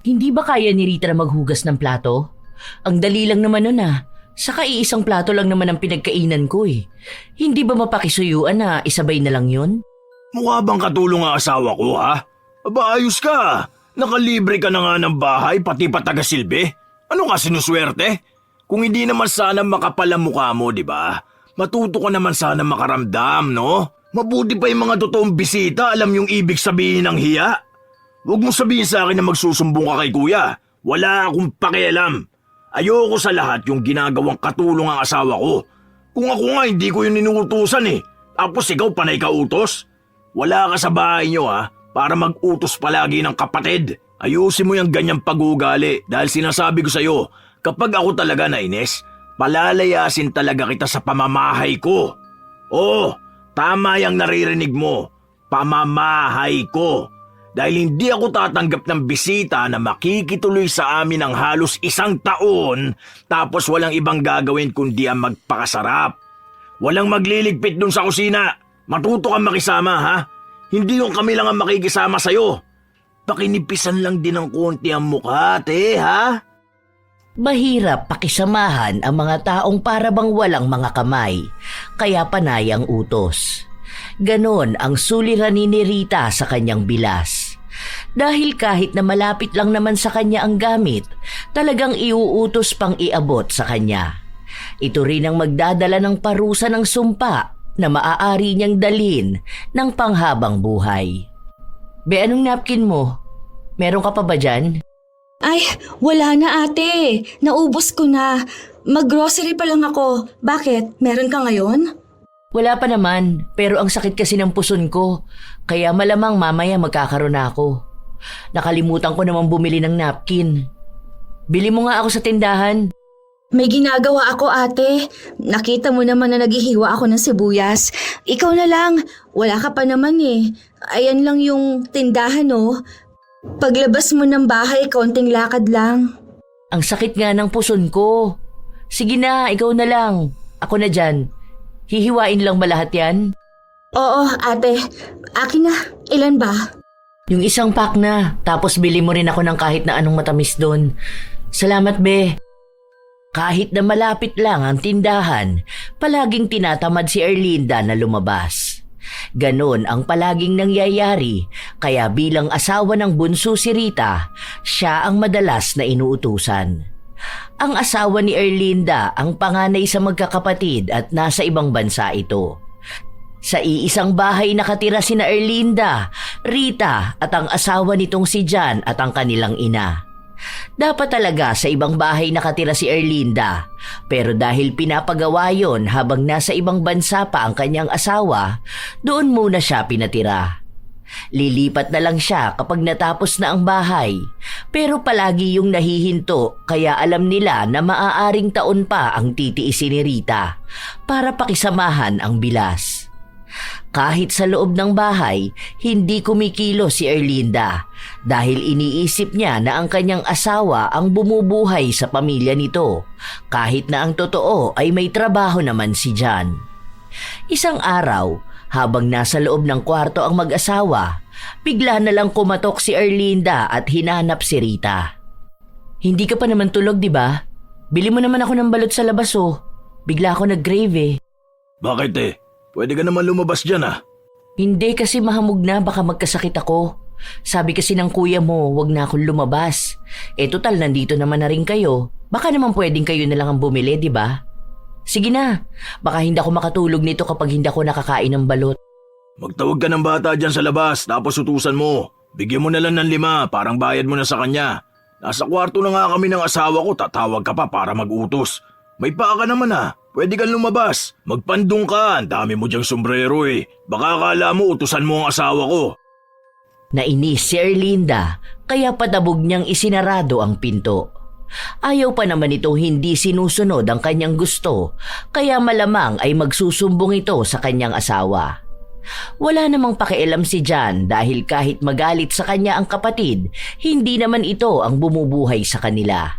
Hindi ba kaya ni Rita na maghugas ng plato? Ang dali lang naman nun ah. Saka iisang plato lang naman ang pinagkainan ko eh. Hindi ba mapakisuyuan na isabay na lang yun? Mukha bang katulong ang asawa ko, ha? Aba, ayos ka. Nakalibre ka na nga ng bahay, pati pa taga-silbi. Ano ka sinuswerte? Kung hindi naman sana makapal ang mukha mo, di ba? Matuto ka naman sana makaramdam, no? Mabuti pa yung mga totoong bisita, alam yung ibig sabihin ng hiya. Huwag mo sabihin sa akin na magsusumbong ka kay kuya. Wala akong pakialam. Ayoko sa lahat yung ginagawang katulong ang asawa ko. Kung ako nga, hindi ko yun inuutusan eh. Tapos ikaw panay ka utos. Wala ka sa bahay nyo ha, para mag-utos palagi ng kapatid. Ayusin mo yung ganyang pag-ugali dahil sinasabi ko sa'yo, kapag ako talaga nainis, palalayasin talaga kita sa pamamahay ko. Oo, tama yung naririnig mo, pamamahay ko. Dahil hindi ako tatanggap ng bisita na makikituloy sa amin ng halos 1 taon tapos walang ibang gagawin kundi ang magpakasarap. Walang magliligpit dun sa kusina. Matuto kang makisama, ha? Hindi yung kami lang ang makikisama sa'yo. Pakinipisan lang din ng konti ang mukha, te, ha? Mahirap pakisamahan ang mga taong parabang walang mga kamay, kaya panay ang utos. Ganon ang suliranin ni Rita sa kanyang bilas. Dahil kahit na malapit lang naman sa kanya ang gamit, talagang iuutos pang iabot sa kanya. Ito rin ang magdadala ng parusa ng sumpa na maaari niyang dalhin ng panghabang buhay. Be, anong napkin mo? Meron ka pa ba dyan? Ay, wala na ate. Naubos ko na. Mag-grocery pa lang ako. Bakit? Meron ka ngayon? Wala pa naman, pero ang sakit kasi ng puson ko, kaya malamang mamaya magkakaroon na ako. Nakalimutan ko naman bumili ng napkin. Bili mo nga ako sa tindahan. May ginagawa ako ate. Nakita mo naman na naghihiwa ako ng sibuyas. Ikaw na lang. Wala ka pa naman eh. Ayan lang yung tindahan oh. Paglabas mo ng bahay, kaunting lakad lang. Ang sakit nga ng puson ko. Sige na, ikaw na lang. Ako na dyan. Hihiwain lang ba lahat yan? Oo ate. Akin na. Ilan ba? Yung 1 pack na, tapos bili mo rin ako ng kahit na anong matamis doon. Salamat, be. Kahit na malapit lang ang tindahan, palaging tinatamad si Erlinda na lumabas. Ganon ang palaging nangyayari, kaya bilang asawa ng bunso si Rita, siya ang madalas na inuutusan. Ang asawa ni Erlinda ang panganay sa magkakapatid at nasa ibang bansa ito. Sa iisang bahay nakatira sina Erlinda, Rita at ang asawa nitong si Jan at ang kanilang ina. Dapat talaga sa ibang bahay nakatira si Erlinda, pero dahil pinapagawa yon habang nasa ibang bansa pa ang kanyang asawa, doon muna siya pinatira. Lilipat na lang siya kapag natapos na ang bahay, pero palagi yung nahihinto kaya alam nila na maaaring taon pa ang titiisin ni Rita para pakisamahan ang bilas. Kahit sa loob ng bahay, hindi kumikilo si Erlinda dahil iniisip niya na ang kanyang asawa ang bumubuhay sa pamilya nito kahit na ang totoo ay may trabaho naman si Jan. Isang araw, habang nasa loob ng kwarto ang mag-asawa, bigla na lang kumatok si Erlinda at hinanap si Rita. Hindi ka pa naman tulog, di ba? Bili mo naman ako ng balot sa labas oh. Bigla ako nag-crave eh. Bakit eh? Pwede ka naman lumabas dyan ah. Hindi kasi mahamog na, baka magkasakit ako. Sabi kasi ng kuya mo, wag na akong lumabas. Eh total, nandito naman na rin kayo. Baka naman pwedeng kayo na lang ang bumili, di ba? Sige na, baka hindi ako makatulog nito kapag hindi ako nakakain ng balot. Magtawag ka ng bata dyan sa labas tapos utusan mo. Bigyan mo na lang ng 5, parang bayad mo na sa kanya. Nasa kwarto na nga kami ng asawa ko, tatawag ka pa para mag-utos. May paa ka naman ah. Pwede kang lumabas. Magpandong ka. Ang dami mo diyang sombrero eh. Baka akala mo utusan mo ang asawa ko. Nainis si Erlinda kaya patabog niyang isinarado ang pinto. Ayaw pa naman itong hindi sinusunod ang kanyang gusto kaya malamang ay magsusumbong ito sa kanyang asawa. Wala namang pakialam si Jan dahil kahit magalit sa kanya ang kapatid, hindi naman ito ang bumubuhay sa kanila.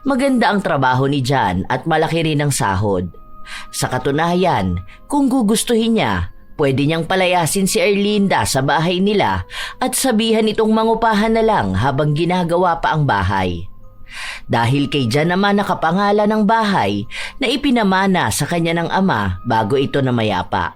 Maganda ang trabaho ni Jan at malaki rin ang sahod. Sa katunayan, kung gugustuhin niya, Pwede niyang palayasin si Erlinda sa bahay nila at sabihan itong mangupahan na lang habang ginagawa pa ang bahay. Dahil kay Jan naman nakapangalan ng bahay na ipinamana sa kanya ng ama bago ito namayapa.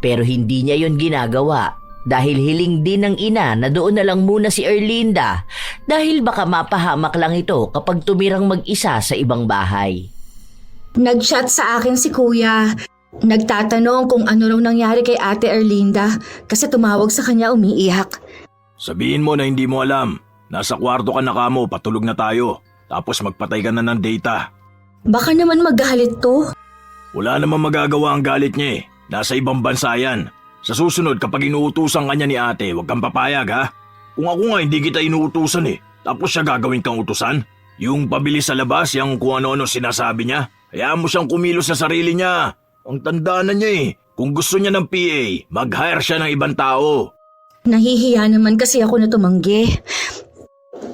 Pero hindi niya yon ginagawa dahil hiling din ng ina na doon na lang muna si Erlinda dahil baka mapahamak lang ito kapag tumirang mag-isa sa ibang bahay. Nag-chat sa akin si Kuya. Nagtatanong kung ano raw nangyari kay Ate Erlinda kasi tumawag sa kanya umiiyak. Sabihin mo na hindi mo alam. Nasa kwarto ka na kamo, patulog na tayo. Tapos magpatay ka na ng data. Baka naman magalit to. Wala namang magagawa ang galit niya eh. Nasa ibang bansa yan. Sa susunod kapag inuutusan ka niya ni ate, huwag kang papayag ha. Kung ako nga hindi kita inuutusan eh, tapos siya gagawin kang utusan. Yung pabili sa labas, yung kung ano-ano sinasabi niya, hayaan mo siyang kumilos sa sarili niya. Ang tanda na niya eh. Kung gusto niya ng PA, mag-hire siya ng ibang tao. Nahihiya naman kasi ako na tumanggi.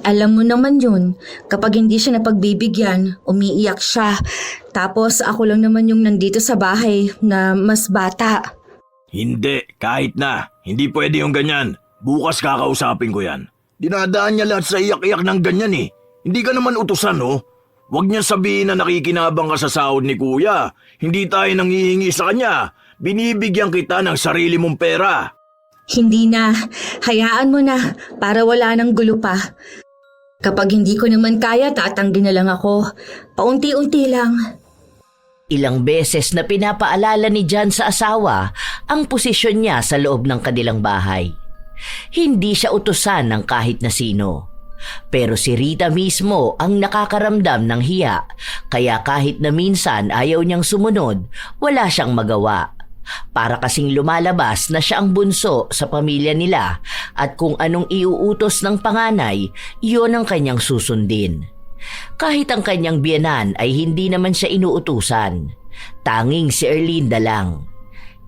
Alam mo naman yun, kapag hindi siya napagbibigyan, umiiyak siya. Tapos ako lang naman yung nandito sa bahay na mas bata. Hindi, kahit na. Hindi pwede yung ganyan. Bukas kakausapin ko yan. Dinadaan niya lahat sa iyak-iyak ng ganyan eh. Hindi ka naman utusan oh. Huwag niya sabihin na nakikinabang ka sa sahod ni kuya. Hindi tayo nanghihingi sa kanya. Binibigyan kita ng sarili mong pera. Hindi na, hayaan mo na para wala nang gulo pa. Kapag hindi ko naman kaya, tatanggi na lang ako. Paunti-unti lang. Ilang beses na pinapaalala ni Jan sa asawa ang posisyon niya sa loob ng kanilang bahay. Hindi siya utusan ng kahit na sino. Pero si Rita mismo ang nakakaramdam ng hiya, kaya kahit na minsan ayaw niyang sumunod, wala siyang magawa. Para kasing lumalabas na siya ang bunso sa pamilya nila at kung anong iuutos ng panganay, iyon ang kanyang susundin. Kahit ang kanyang biyenan ay hindi naman siya inuutusan. Tanging si Erlinda lang.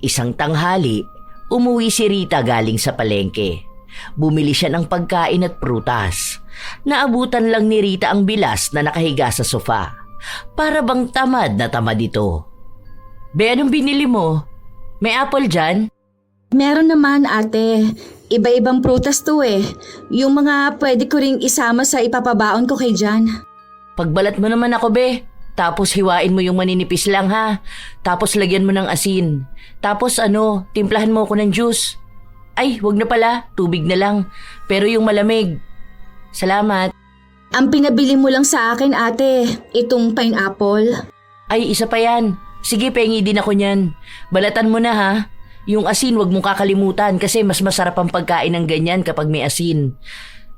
Isang tanghali, umuwi si Rita galing sa palengke. Bumili siya ng pagkain at prutas. Naabutan lang ni Rita ang bilas na nakahiga sa sofa. Para bang tamad na tamad ito. Be, anong binili mo? May apple dyan? Meron naman ate. Iba-ibang prutas to eh. Yung mga pwede ko ring isama sa ipapabaon ko kay Jan. Pagbalat mo naman ako, be. Tapos hiwain mo yung maninipis lang ha. Tapos lagyan mo ng asin. Tapos timplahan mo ako ng juice. Ay, wag na pala. Tubig na lang. Pero yung malamig. Salamat. Ang pinabili mo lang sa akin ate, itong pineapple. Ay, isa pa yan. Sige, pengi din ako niyan. Balatan mo na ha. Yung asin wag mong kakalimutan kasi mas masarap ang pagkain ng ganyan kapag may asin.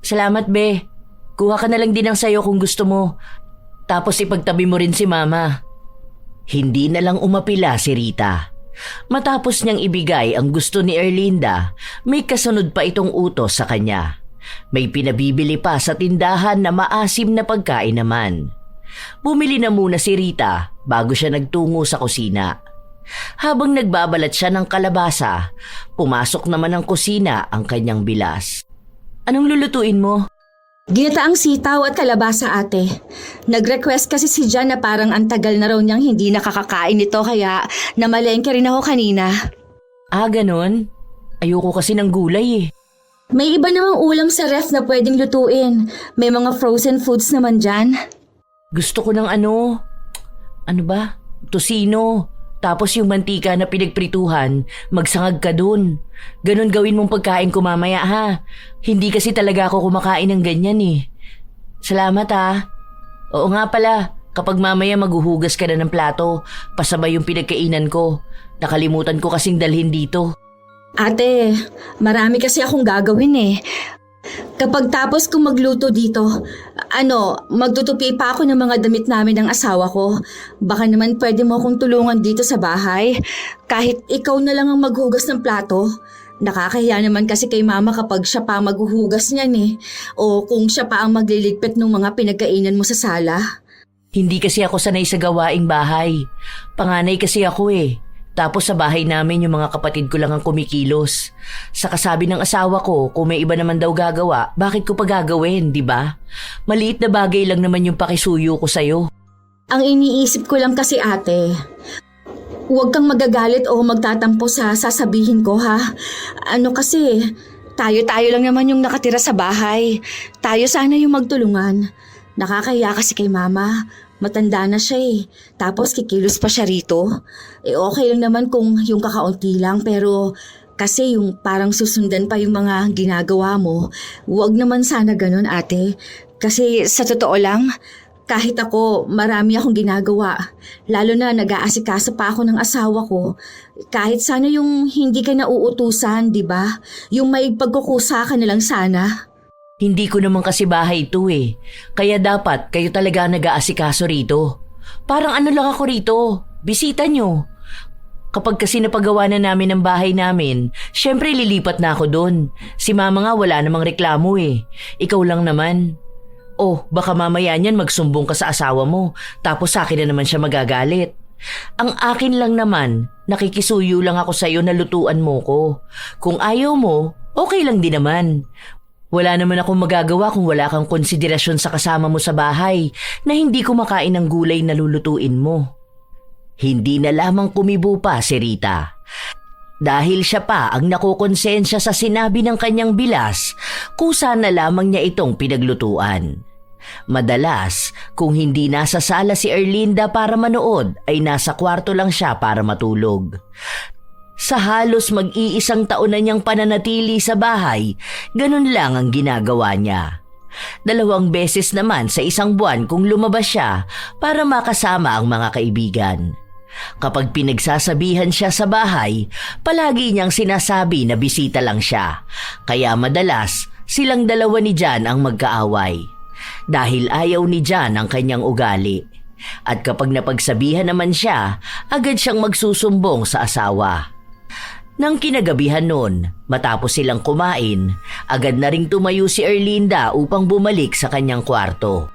Salamat, be. Kuha ka na lang din ng sayo kung gusto mo. Tapos ipagtabi mo rin si mama. Hindi na lang umapila si Rita. Matapos niyang ibigay ang gusto ni Erlinda, may kasunod pa itong utos sa kanya. May pinabibili pa sa tindahan na maasim na pagkain naman. Bumili na muna si Rita bago siya nagtungo sa kusina. Habang nagbabalat siya ng kalabasa, pumasok naman ng kusina ang kanyang bilas. Anong lulutuin mo? Ginataang sitaw at kalabasa ate. Nag-request kasi si Jan na parang ang tagal na raw niyang hindi nakakakain nito kaya namalengke rin ako kanina. Ah, ganun? Ayoko kasi ng gulay eh. May iba namang ulam sa ref na pwedeng lutuin. May mga frozen foods naman dyan. Gusto ko ng ano ba? Tosino. Tapos yung mantika na pinagprituhan, magsangag ka dun. Ganon gawin mong pagkain ko mamaya ha. Hindi kasi talaga ako kumakain ng ganyan eh. Salamat ha. Oo nga pala, kapag mamaya maghuhugas ka na ng plato, pasabay yung pinagkainan ko. Nakalimutan ko kasing dalhin dito. Ate, marami kasi akong gagawin eh. Kapag tapos kong magluto dito, magtutupi pa ako ng mga damit namin ng asawa ko. Baka naman pwede mo akong tulungan dito sa bahay. Kahit ikaw na lang ang maghugas ng plato. Nakakahiya naman kasi kay mama kapag siya pa ang maghuhugas niyan eh. O kung siya pa ang magliligpit ng mga pinagkainan mo sa sala. Hindi kasi ako sanay sa gawaing bahay. Panganay kasi ako eh. Tapos sa bahay namin yung mga kapatid ko lang ang kumikilos. Sa kasabi ng asawa ko, kung may iba naman daw gagawa, bakit ko pa gagawin, di ba? Maliit na bagay lang naman yung pakisuyo ko sa'yo. Ang iniisip ko lang kasi ate, Huwag kang magagalit o magtatampo sa sasabihin ko ha. Ano kasi, tayo-tayo lang naman yung nakatira sa bahay. Tayo sana yung magtulungan. Nakakahiya kasi kay mama. Matanda na siya eh. Tapos kikilos pa siya rito. Okay lang naman kung yung kakaunti lang pero kasi yung parang susundan pa yung mga ginagawa mo. Huwag naman sana ganun ate. Kasi sa totoo lang, kahit ako marami akong ginagawa. Lalo na nag-aasikaso pa ako ng asawa ko. Kahit sana yung hindi ka nauutusan, di ba? Yung may pagkukusa ka na lang sana. Hindi ko naman kasi bahay ito eh. Kaya dapat kayo talaga nag-aasikaso rito. Parang ano lang ako rito, bisita nyo. Kapag kasi napagawa na namin ang bahay namin, syempre lilipat na ako doon. Si mama nga wala namang reklamo eh. Ikaw lang naman. Oh, baka mamaya niyan magsumbong ka sa asawa mo, tapos sa akin na naman siya magagalit. Ang akin lang naman, nakikisuyo lang ako sa'yo na lutuan mo ko. Kung ayaw mo, okay lang din naman. Wala naman akong magagawa kung wala kang konsiderasyon sa kasama mo sa bahay na hindi kumakain ng gulay na lulutuin mo. Hindi na lamang kumibo pa si Rita. Dahil siya pa ang nakukonsensya sa sinabi ng kanyang bilas, kusa na lamang niya itong pinaglutuan. Madalas, kung hindi nasa sala si Erlinda para manood, ay nasa kwarto lang siya para matulog. Sa halos mag-iisang taon na niyang pananatili sa bahay, ganun lang ang ginagawa niya. 2 beses naman sa isang buwan kung lumabas siya para makasama ang mga kaibigan. Kapag pinagsasabihan siya sa bahay, palagi niyang sinasabi na bisita lang siya. Kaya madalas, silang dalawa ni Jan ang magkaaway. Dahil ayaw ni Jan ang kanyang ugali. At kapag napagsabihan naman siya, agad siyang magsusumbong sa asawa. Nang kinagabihan nun, matapos silang kumain, agad na ring tumayo si Erlinda upang bumalik sa kanyang kwarto.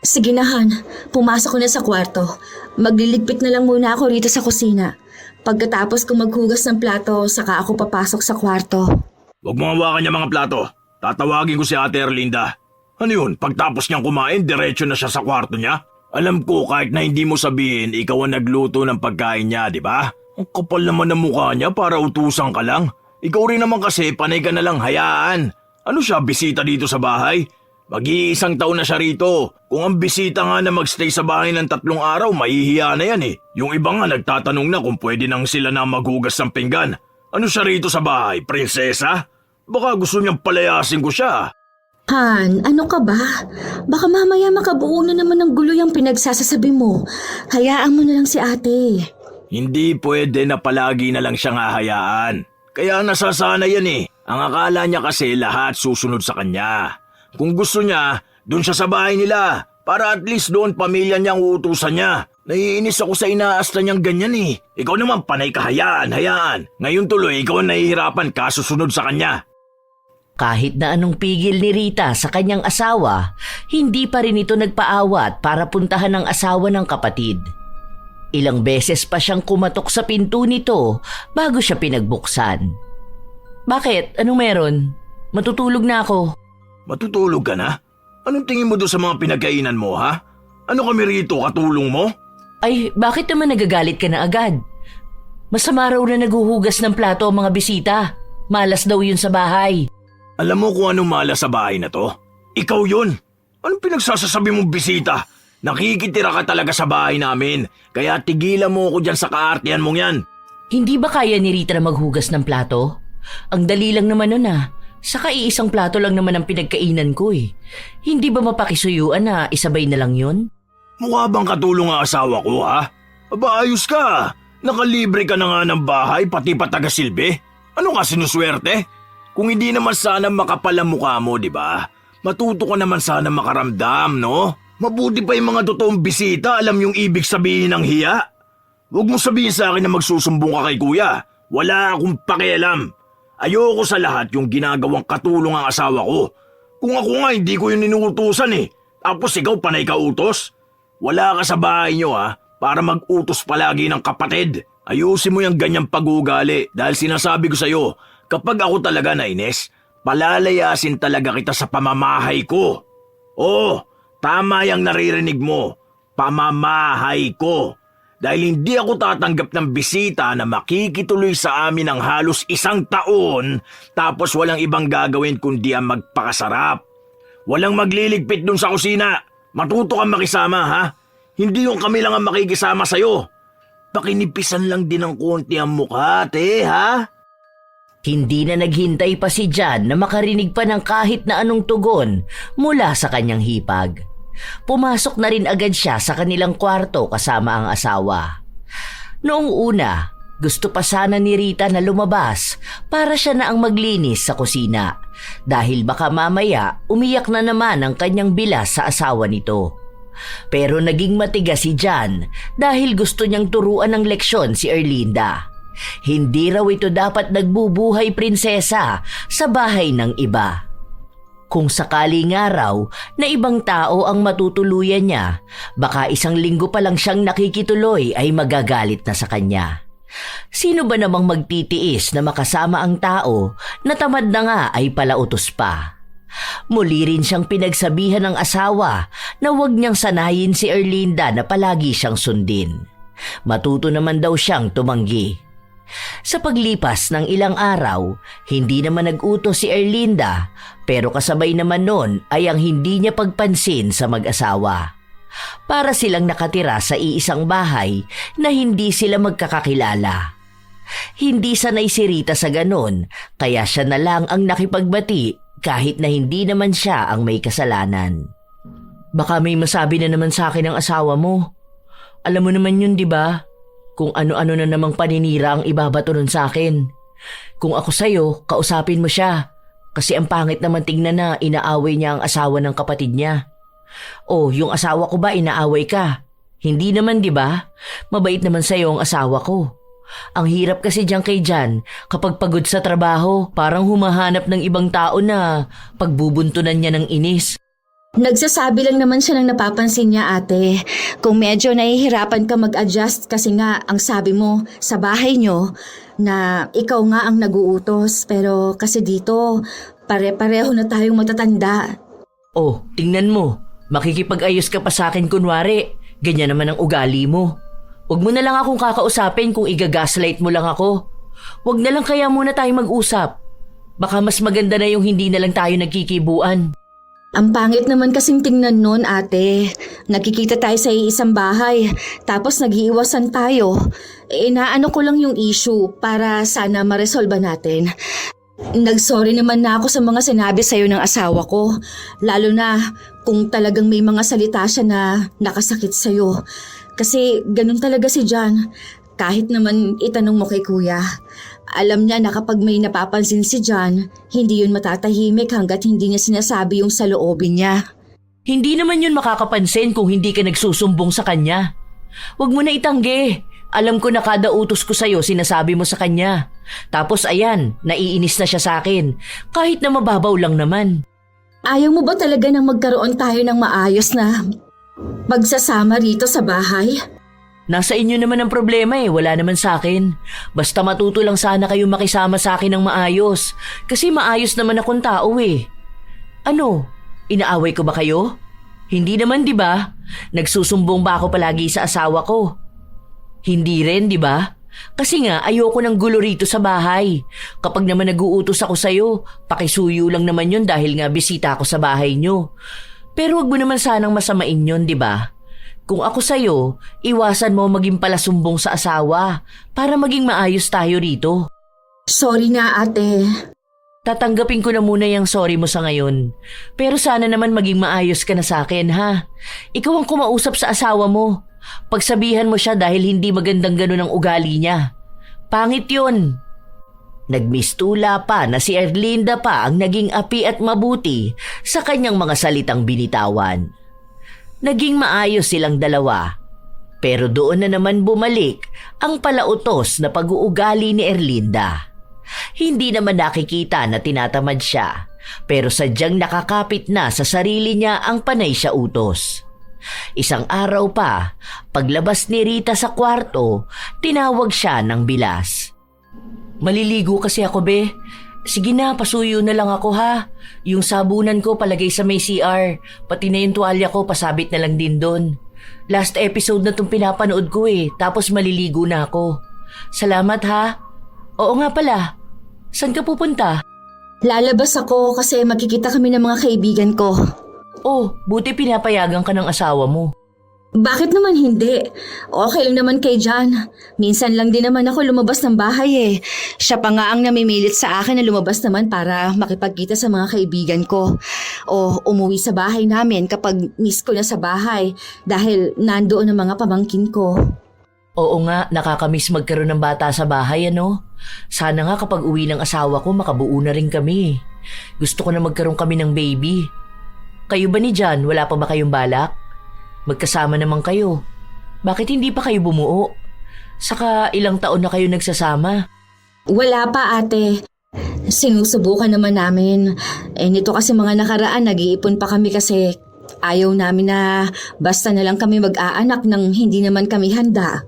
Sige na Han, pumasok ko na sa kwarto. Magliligpit na lang muna ako rito sa kusina. Pagkatapos kong maghugas ng plato, saka ako papasok sa kwarto. Huwag mo hawakan niya mga plato. Tatawagin ko si Ate Erlinda. Ano yun, pagtapos niyang kumain, diretso na siya sa kwarto niya? Alam ko kahit na hindi mo sabihin, ikaw ang nagluto ng pagkain niya, di ba? Ang kapal naman ng mukha niya para utusan ka lang. Ikaw rin naman kasi panay ka na lang hayaan. Ano siya, bisita dito sa bahay? Mag-iisang taon na siya rito. Kung ang bisita nga na magstay sa bahay ng 3 araw, mahihiya na yan eh. Yung iba nga nagtatanong na kung pwede nang sila na maghugas ng pinggan. Ano siya rito sa bahay, prinsesa? Baka gusto niyang palayasin ko siya. Han, ano ka ba? Baka mamaya makabuo na naman ng gulo yung pinagsasasabi mo. Hayaan mo na lang si ate. Hindi pwede na palagi na lang siyang hahayaan. Kaya nasasana yan eh. Ang akala niya kasi lahat susunod sa kanya. Kung gusto niya, doon siya sa bahay nila. Para at least doon pamilya niyang uutusan niya. Naiinis ako sa inaasta niyang ganyan eh. Ikaw naman panay ka hayaan. Ngayon tuloy ikaw ang nahihirapan kasusunod sa kanya. Kahit na anong pigil ni Rita sa kanyang asawa, hindi pa rin ito nagpaawat para puntahan ang asawa ng kapatid. Ilang beses pa siyang kumatok sa pinto nito bago siya pinagbuksan. Bakit? Anong meron? Matutulog na ako. Matutulog ka na? Anong tingin mo doon sa mga pinagkainan mo ha? Ano kami rito, katulong mo? Ay, bakit naman nagagalit ka na agad? Masama raw na naguhugas ng plato ang mga bisita. Malas daw yun sa bahay. Alam mo kung anong malas sa bahay na to? Ikaw yun. Anong pinagsasasabi mong bisita? Nakikitira ka talaga sa bahay namin. Kaya tigilan mo ako dyan sa kaartihan mong yan. Hindi ba kaya ni Rita na maghugas ng plato? Ang dali lang naman nun ah. Saka iisang plato lang naman ang pinagkainan ko eh. Hindi ba mapakisuyuan na isabay na lang yun? Mukha bang katulong ang asawa ko ha? Aba ayos ka. Nakalibre ka na nga ng bahay pati pa taga-silbi. Ano ka sinuswerte? Kung hindi naman sana makapal ang mukha mo, di ba? Matuto ka naman sana makaramdam, no? Mabuti pa yung mga totoong bisita alam yung ibig sabihin ng hiya. Huwag mo sabihin sa akin na magsusumbong ka kay kuya. Wala akong pakialam. Ayoko sa lahat yung ginagawang katulong ang asawa ko. Kung ako nga hindi ko yun inuutusan eh. Tapos ikaw panay ka utos. Wala ka sa bahay nyo ha, para mag-utos palagi ng kapatid. Ayusin mo yung ganyang pag-uugali dahil sinasabi ko sa'yo, kapag ako talaga nainis, palalayasin talaga kita sa pamamahay ko. Oo, tama yung naririnig mo. Pamamahay ko. Dahil hindi ako tatanggap ng bisita na makikituloy sa amin ng halos 1 taon tapos walang ibang gagawin kundi ang magpakasarap. Walang magliligpit dun sa kusina. Matuto kang makisama, ha? Hindi yung kami lang ang makikisama sa'yo. Pakinipisan lang din ng konti ang mukha, ate, ha? Hindi na naghintay pa si John na makarinig pa ng kahit na anong tugon mula sa kanyang hipag. Pumasok na rin agad siya sa kanilang kwarto kasama ang asawa. Noong una, gusto pa sana ni Rita na lumabas para siya na ang maglinis sa kusina dahil baka mamaya umiyak na naman ang kanyang bilas sa asawa nito. Pero naging matigas si John dahil gusto niyang turuan ng leksyon si Erlinda. Hindi raw ito dapat nagbubuhay prinsesa sa bahay ng iba. Kung sakali nga raw na ibang tao ang matutuluyan niya, baka 1 linggo pa lang siyang nakikituloy ay magagalit na sa kanya. Sino ba namang magtitiis na makasama ang tao na tamad na nga ay palautos pa? Muli rin siyang pinagsabihan ng asawa na huwag niyang sanayin si Erlinda na palagi siyang sundin. Matuto naman daw siyang tumanggi. Sa paglipas ng ilang araw, hindi naman nag-utos si Erlinda pero kasabay naman nun ay ang hindi niya pagpansin sa mag-asawa. Para silang nakatira sa iisang bahay na hindi sila magkakakilala. Hindi sanay si Rita sa ganon kaya siya na lang ang nakipagbati kahit na hindi naman siya ang may kasalanan. Baka may masabi na naman sa akin ang asawa mo. Alam mo naman yun, di ba? Kung ano-ano na namang paninira ang ibabato nun sa akin. Kung ako sa'yo, kausapin mo siya. Kasi ang pangit naman tingnan na inaaway niya ang asawa ng kapatid niya. Oh, yung asawa ko ba inaaway ka? Hindi naman, di ba? Mabait naman sa'yo ang asawa ko. Ang hirap kasi diyan kay Jan, kapag pagod sa trabaho, parang humahanap ng ibang tao na pagbubuntunan niya ng inis. Nagsasabi lang naman siya ng napapansin niya, ate. Kung medyo nahihirapan ka mag-adjust kasi nga ang sabi mo sa bahay niyo na ikaw nga ang nag-uutos. Pero kasi dito, pare-pareho na tayong matatanda. Oh, tingnan mo. Makikipag-ayos ka pa sa akin kunwari. Ganyan naman ang ugali mo. Huwag mo na lang akong kakausapin kung igagaslight mo lang ako. Huwag na lang kaya muna tayo mag-usap. Baka mas maganda na yung hindi na lang tayo nagkikibuan. Ang pangit naman kasing tingnan nun, ate. Nakikita tayo sa iisang bahay, tapos nag-iiwasan tayo. Inaano ko lang yung issue para sana maresolba natin. Nagsorry naman na ako sa mga sinabi sa'yo ng asawa ko. Lalo na kung talagang may mga salita siya na nakasakit sa'yo. Kasi ganun talaga si John. Kahit naman itanong mo kay kuya. Alam niya na kapag may napapansin si John, hindi yun matatahimik hanggat hindi niya sinasabi yung saloobin niya. Hindi naman yun makakapansin kung hindi ka nagsusumbong sa kanya. Huwag mo na itanggi. Alam ko na kada utos ko sa'yo sinasabi mo sa kanya. Tapos ayan, naiinis na siya sa akin. Kahit na mababaw lang naman. Ayaw mo ba talaga nang magkaroon tayo ng maayos na magsasama rito sa bahay? Nasa inyo naman ang problema wala naman sa akin. Basta matuto lang sana kayo makisama sa akin ng maayos. Kasi maayos naman akong tao Ano, inaaway ko ba kayo? Hindi naman, di ba? Nagsusumbong ba ako palagi sa asawa ko? Hindi rin, di ba? Kasi nga ayoko ng gulo rito sa bahay. Kapag naman nag-uutos ako sa'yo, pakisuyo lang naman yun dahil nga bisita ako sa bahay nyo. Pero wag mo naman sanang masamain yun, di ba? Kung ako sa'yo, iwasan mo maging palasumbong sa asawa para maging maayos tayo rito. Sorry na, ate. Tatanggapin ko na muna yung sorry mo sa ngayon. Pero sana naman maging maayos ka na sa akin, ha? Ikaw ang kumausap sa asawa mo. Pagsabihan mo siya dahil hindi magandang ganun ang ugali niya. Pangit yun. Nagmistula pa na si Erlinda pa ang naging api at mabuti sa kanyang mga salitang binitawan. Naging maayos silang dalawa. Pero doon na naman bumalik ang palautos na pag-uugali ni Erlinda. Hindi naman nakikita na tinatamad siya, pero sadyang nakakapit na sa sarili niya ang panay siya utos. Isang araw pa, paglabas ni Rita sa kwarto, tinawag siya ng bilas. Maliligo kasi ako, be. Sige na, pasuyo na lang ako ha. Yung sabunan ko palagay sa may CR, pati na yung tuwalya ko pasabit na lang din doon. Last episode na itong pinapanood ko tapos maliligo na ako. Salamat ha. Oo nga pala, saan ka pupunta? Lalabas ako kasi magkikita kami ng mga kaibigan ko. Oh, buti pinapayagan ka ng asawa mo. Bakit naman hindi? Okay lang naman kay John. Minsan lang din naman ako lumabas ng bahay. Siya pa nga ang namimilit sa akin na lumabas naman para makipagkita sa mga kaibigan ko. O umuwi sa bahay namin kapag miss ko na sa bahay dahil nandoon ang mga pamangkin ko. Oo nga, nakakamiss magkaroon ng bata sa bahay Sana nga kapag uwi ng asawa ko makabuo na rin kami. Gusto ko na magkaroon kami ng baby. Kayo ba ni John, wala pa ba kayong balak? Magkasama naman kayo. Bakit hindi pa kayo bumuo? Saka ilang taon na kayo nagsasama? Wala pa ate. Sinusubukan naman namin. Nito kasi mga nakaraan nag-iipon pa kami kasi ayaw namin na basta na lang kami mag-aanak nang hindi naman kami handa.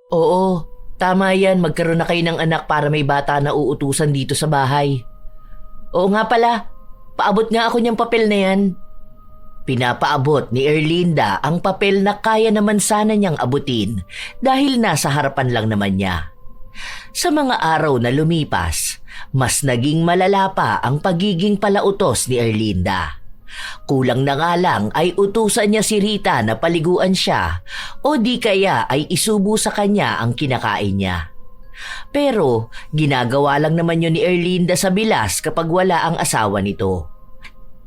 Oo, tama yan. Magkaroon na kayo ng anak para may bata na uutusan dito sa bahay. Oo nga pala, paabot nga ako niyang papel na yan. Pinapaabot ni Erlinda ang papel na kaya naman sana niyang abutin dahil nasa harapan lang naman niya. Sa mga araw na lumipas, mas naging malala pa ang pagiging palautos ni Erlinda. Kulang na nga lang ay utusan niya si Rita na paliguan siya o di kaya ay isubo sa kanya ang kinakain niya. Pero ginagawa lang naman yun ni Erlinda sa bilas kapag wala ang asawa nito.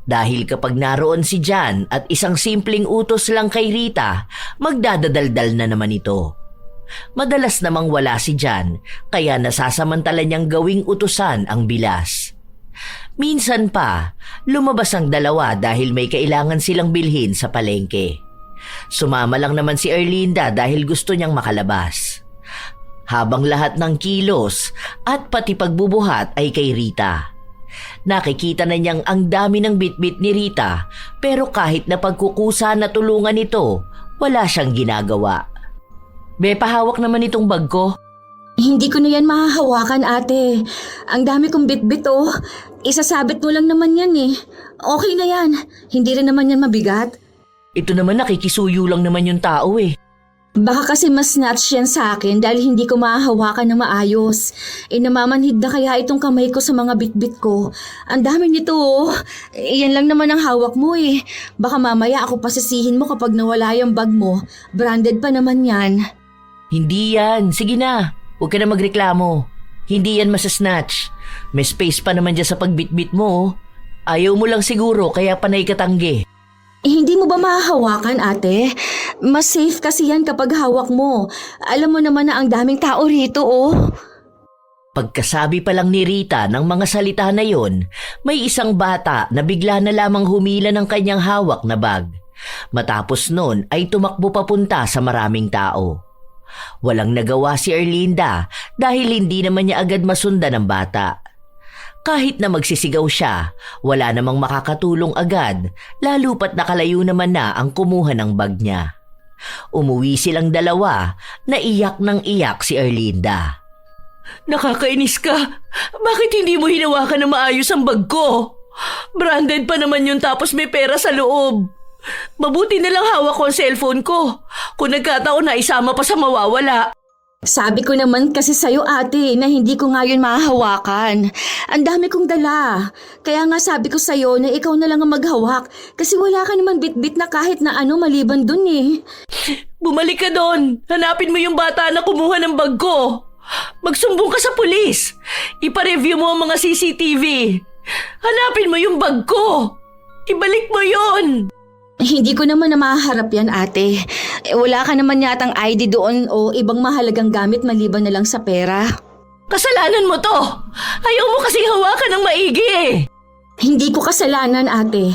Dahil kapag naroon si John at isang simpleng utos lang kay Rita, magdadadaldal na naman ito. Madalas namang wala si John, kaya nasasamantala niyang gawing utusan ang bilas. Minsan pa, lumabas ang dalawa dahil may kailangan silang bilhin sa palengke. Sumama lang naman si Erlinda dahil gusto niyang makalabas. Habang lahat ng kilos at pati pagbubuhat ay kay Rita. Nakikita na niyang ang dami ng bitbit ni Rita pero kahit na pagkukusa na tulungan ito, wala siyang ginagawa. Be, pahawak naman itong bag ko. Hindi ko na yan mahahawakan ate. Ang dami kong bitbit Isasabit mo lang naman yan Okay na yan. Hindi rin naman yan mabigat. Ito naman nakikisuyo lang naman yung tao Baka kasi mas snatch yan sa akin dahil hindi ko mahahawakan ng maayos. Namamanhid na kaya itong kamay ko sa mga bitbit ko. Ang dami nito Yan lang naman ang hawak mo Baka mamaya ako pasisihin mo kapag nawala yung bag mo. Branded pa naman yan. Hindi yan. Sige na. Huwag ka na magreklamo. Hindi yan masasnatch. May space pa naman dyan sa pagbitbit mo. Ayaw mo lang siguro kaya panay katanggi. Hindi mo ba mahahawakan ate? Mas safe kasi yan kapag hawak mo. Alam mo naman na ang daming tao rito Pagkasabi pa lang ni Rita ng mga salita na yon, may isang bata na bigla na lamang humila ng kanyang hawak na bag. Matapos nun ay tumakbo papunta sa maraming tao. Walang nagawa si Erlinda dahil hindi naman niya agad masundan ng bata. Kahit na magsisigaw siya, wala namang makakatulong agad, lalo pat nakalayo naman na ang kumuha ng bag niya. Umuwi silang dalawa, naiyak ng iyak si Erlinda. Nakakainis ka! Bakit hindi mo hinawakan na maayos ang bag ko? Branded pa naman yun tapos may pera sa loob. Mabuti na lang hawak ko ang cellphone ko. Kung nagkataon na isama pa sa mawawala. Sabi ko naman kasi sa'yo ate na hindi ko nga yun mahahawakan. Ang dami kong dala. Kaya nga sabi ko sa'yo na ikaw na lang ang maghawak kasi wala ka naman bitbit na kahit na maliban dun Bumalik ka doon. Hanapin mo yung bata na kumuha ng bag ko. Magsumbong ka sa pulis. Ipa-review mo ang mga CCTV. Hanapin mo yung bag ko. Ibalik mo yon. Hindi ko naman na mahaharap yan ate. Wala ka naman yatang ID doon o ibang mahalagang gamit maliban na lang sa pera. Kasalanan mo to. Ayaw mo kasing hawakan ng maigi Hindi ko kasalanan ate.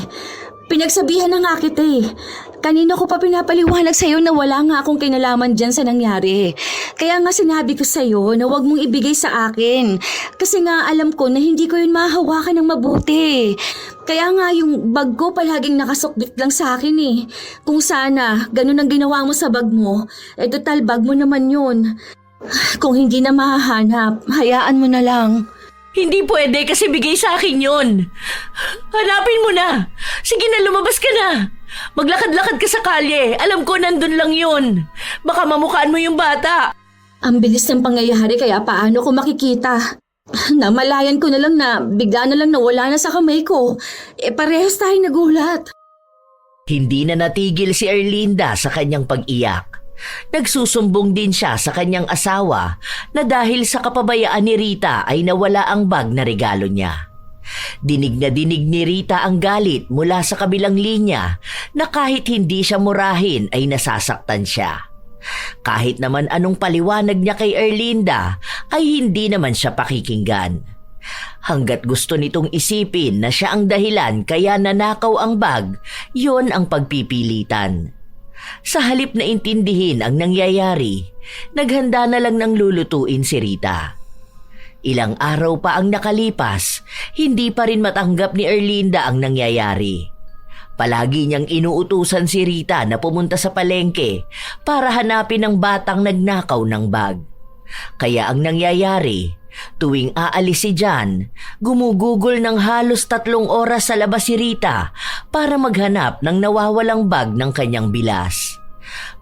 Pinagsabihan na nga kita Kanina ko pa pinapaliwanag sa'yo na wala nga akong kinalaman dyan sa nangyari. Kaya nga sinabi ko sa'yo na huwag mong ibigay sa akin. Kasi nga alam ko na hindi ko yun mahahawakan ng mabuti. Kaya nga yung bag ko palaging nakasukbit lang sa akin Kung sana, ganun ang ginawa mo sa bag mo, total bag mo naman yun. Kung hindi na mahahanap, hayaan mo na lang. Hindi pwede kasi bigay sa akin yon. Hanapin mo na. Sige na, lumabas ka na. Maglakad-lakad ka sa kalye. Alam ko nandun lang yun. Baka mamukhaan mo yung bata. Ang bilis ng pangyayari kaya paano ko makikita? Namalayan ko na lang na bigla na lang nawala na sa kamay ko. Parehas tayo nagulat. Hindi na natigil si Erlinda sa kanyang pag-iyak. Nagsusumbong din siya sa kanyang asawa na dahil sa kapabayaan ni Rita ay nawala ang bag na regalo niya. Dinig na dinig ni Rita ang galit mula sa kabilang linya na kahit hindi siya murahin ay nasasaktan siya. Kahit naman anong paliwanag niya kay Erlinda ay hindi naman siya pakikinggan. Hanggat gusto nitong isipin na siya ang dahilan kaya nanakaw ang bag, yon ang pagpipilitan. Sa halip na intindihin ang nangyayari, naghanda na lang ng lulutuin si Rita. Ilang araw pa ang nakalipas, hindi pa rin matanggap ni Erlinda ang nangyayari. Palagi niyang inuutusan si Rita na pumunta sa palengke para hanapin ang batang nagnakaw ng bag. Kaya ang nangyayari, tuwing aalis si John, gumugugol ng halos 3 oras sa labas si Rita para maghanap ng nawawalang bag ng kanyang bilas.